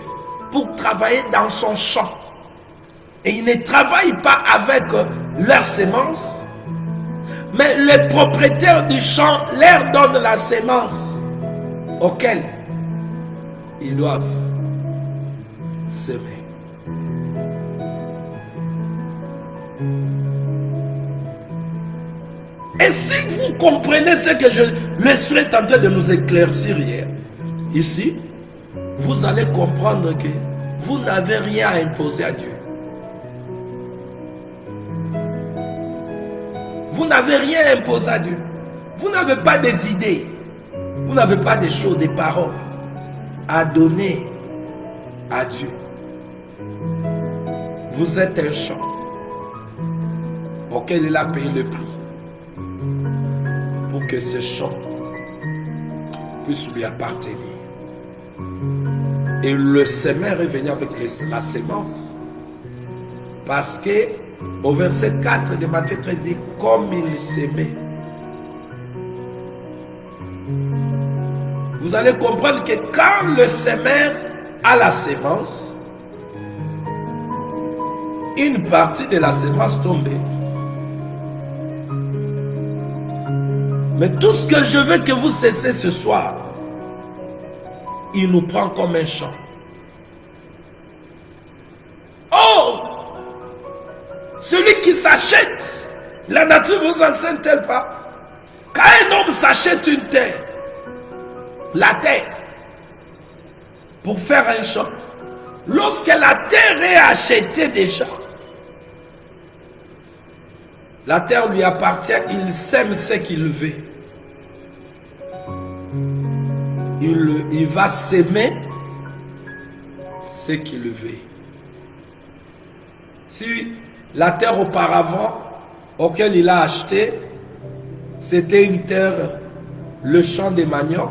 pour travailler dans son champ. Et ils ne travaillent pas avec leurs semences, mais les propriétaires du champ leur donnent la semence auquel ils doivent semer. Et si vous comprenez ce que le suis en train de nous éclaircir hier, ici, vous allez comprendre que vous n'avez rien à imposer à Dieu. Vous n'avez rien à imposer à Dieu. Vous n'avez pas des idées. Vous n'avez pas des choses, des paroles à donner à Dieu. Vous êtes un champ auquel il a payé le prix pour que ce champ puisse lui appartenir. Et le semeur est venu avec la semence. Parce que au verset 4 de Matthieu 13 dit, comme il s'aimait. Vous allez comprendre que quand le semeur a la semence, une partie de la semence tombe. Mais tout ce que je veux que vous cessiez ce soir, il nous prend comme un champ. Oh! Celui qui s'achète, la nature vous enseigne-t-elle pas? Quand un homme s'achète une terre, la terre, pour faire un champ, lorsque la terre est achetée déjà, la terre lui appartient, il sème ce qu'il veut. Il va s'aimer ce qu'il veut. Si la terre auparavant, auquel il a acheté, c'était une terre, le champ des maniocs,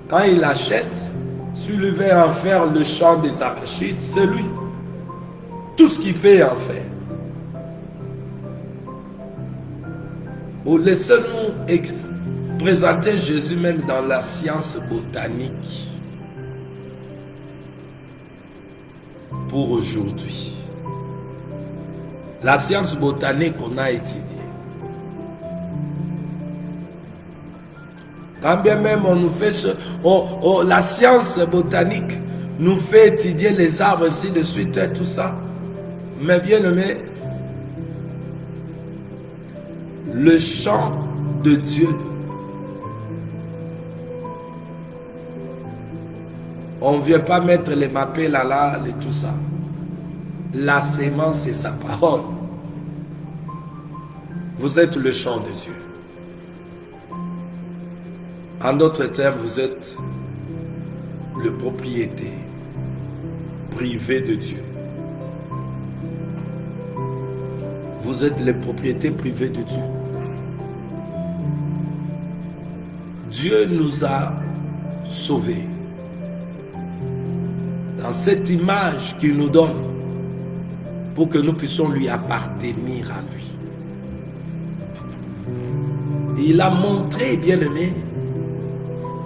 quand il achète, s'il veut en faire le champ des arachides, c'est lui. Tout ce qu'il peut en faire. Ou laissez-nous présenter Jésus même dans la science botanique pour aujourd'hui. La science botanique qu'on a étudiée. Quand bien même on nous fait la science botanique nous fait étudier les arbres ainsi de suite et tout ça. Mais bien aimé, le champ de Dieu, on ne vient pas mettre les mapés là et tout ça. La sémence, c'est sa parole. Vous êtes le champ de Dieu. En d'autres termes, vous êtes le propriétaire privé de Dieu. Vous êtes le propriétaire privé de Dieu. Dieu nous a sauvés. Dans cette image qu'il nous donne, pour que nous puissions lui appartenir à lui. Il a montré, bien-aimé,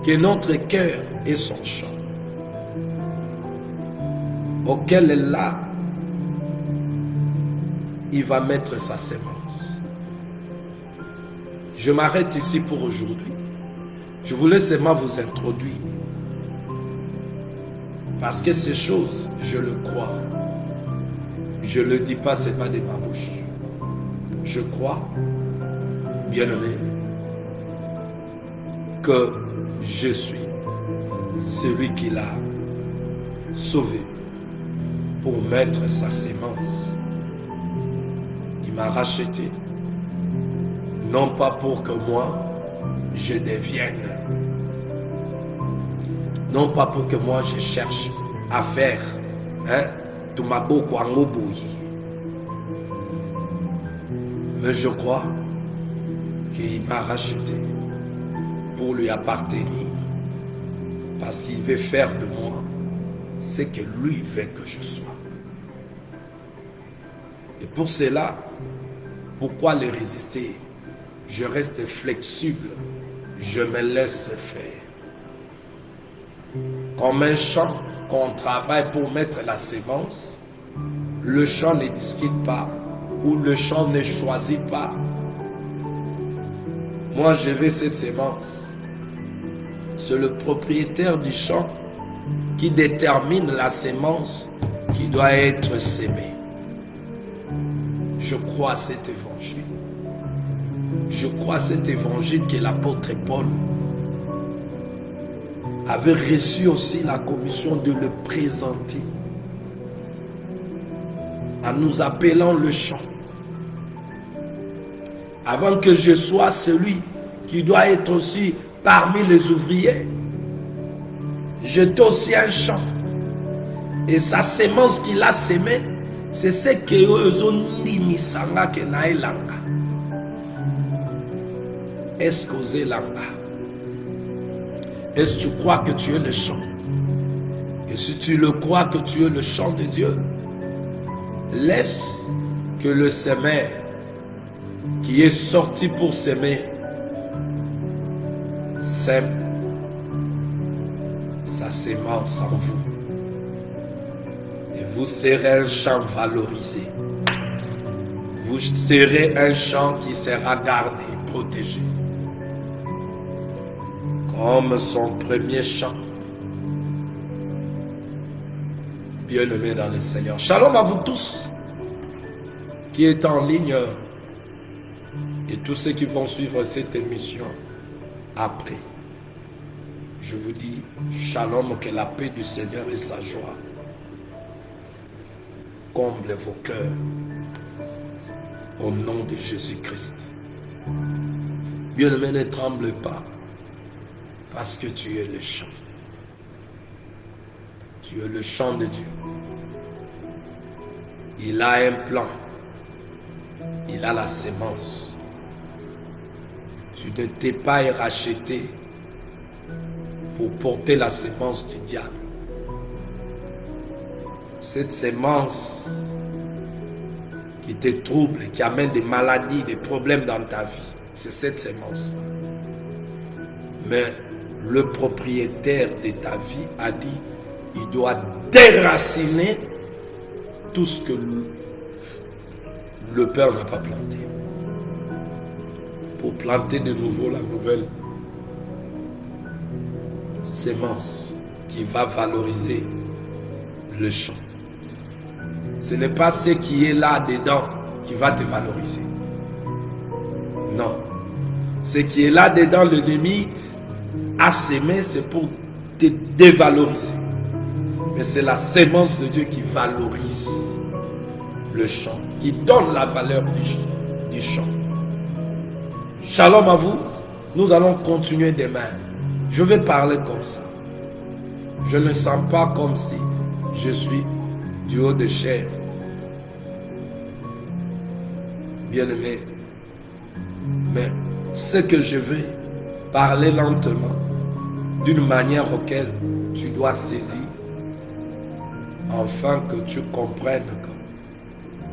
que notre cœur est son champ, auquel là, il va mettre sa sémence. Je m'arrête ici pour aujourd'hui. Je voulais seulement vous introduire. Parce que ces choses, je le crois. Je ne le dis pas seulement de ma bouche. Je crois, bien-aimé, que je suis celui qui l'a sauvé pour mettre sa sémence. Il m'a racheté, non pas pour que moi je devienne, non pas pour que moi je cherche à faire, tout ma beaucoup en obouille. Mais je crois qu'il m'a racheté pour lui appartenir, parce qu'il veut faire de moi ce que lui veut que je sois. Et pour cela, Pourquoi le résister? Je reste flexible, je me laisse faire. Comme un champ qu'on travaille pour mettre la sémence, le champ ne discute pas ou le champ ne choisit pas. Moi, je veux cette sémence. C'est le propriétaire du champ qui détermine la sémence qui doit être sémée. Je crois à cet évangile. Je crois à cet évangile que l'apôtre Paul avait reçu aussi la commission de le présenter en nous appelant le champ. Avant que je sois celui qui doit être aussi parmi les ouvriers, j'étais aussi un champ. Et sa sémence qu'il a sémée, c'est ce que eux ont nimisanga que naelanga. Est-ce que langa? Est-ce que tu crois que tu es le champ? Et si tu le crois que tu es le champ de Dieu, laisse que le semeur qui est sorti pour s'aimer sème sa sémence en vous. Et vous serez un champ valorisé. Vous serez un champ qui sera gardé, protégé. Comme son premier champ. Bien-aimés dans le Seigneur. Shalom à vous tous qui êtes en ligne et tous ceux qui vont suivre cette émission après. Je vous dis shalom, que la paix du Seigneur et sa joie comble vos cœurs au nom de Jésus-Christ. Bien-aimés, ne tremble pas parce que tu es le champ. Tu es le champ de Dieu. Il a un plan. Il a la sémence. Tu ne t'es pas racheté pour porter la sémence du diable. Cette sémence qui te trouble, qui amène des maladies, des problèmes dans ta vie, c'est cette sémence. Mais le propriétaire de ta vie a dit, il doit déraciner tout ce que le Père n'a pas planté. Pour planter de nouveau la nouvelle sémence qui va valoriser le champ. Ce n'est pas ce qui est là dedans qui va te valoriser. Non. Ce qui est là dedans, l'ennemi a sémé, c'est pour te dévaloriser. Mais c'est la sémence de Dieu qui valorise le champ, qui donne la valeur du champ. Shalom à vous. Nous allons continuer demain. Je vais parler comme ça. Je ne sens pas comme si je suis du haut de chair. Bien-aimé. Mais ce que je vais parler lentement, d'une manière auquel tu dois saisir, afin que tu comprennes que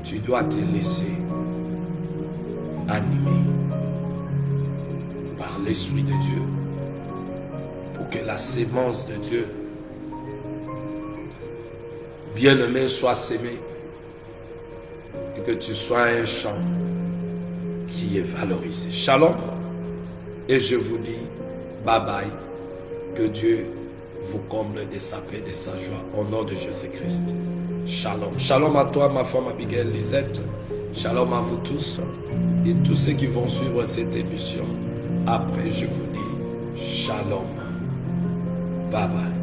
tu dois te laisser animer par l'Esprit de Dieu pour que la sémence de Dieu bien-aimé soit sémée et que tu sois un champ qui est valorisé. Shalom. Et je vous dis bye bye. Que Dieu vous comble de sa paix, de sa joie, au nom de Jésus-Christ. Shalom. Shalom à toi, ma femme Abigail Lisette. Shalom à vous tous et tous ceux qui vont suivre cette émission. Après, je vous dis shalom. Bye bye.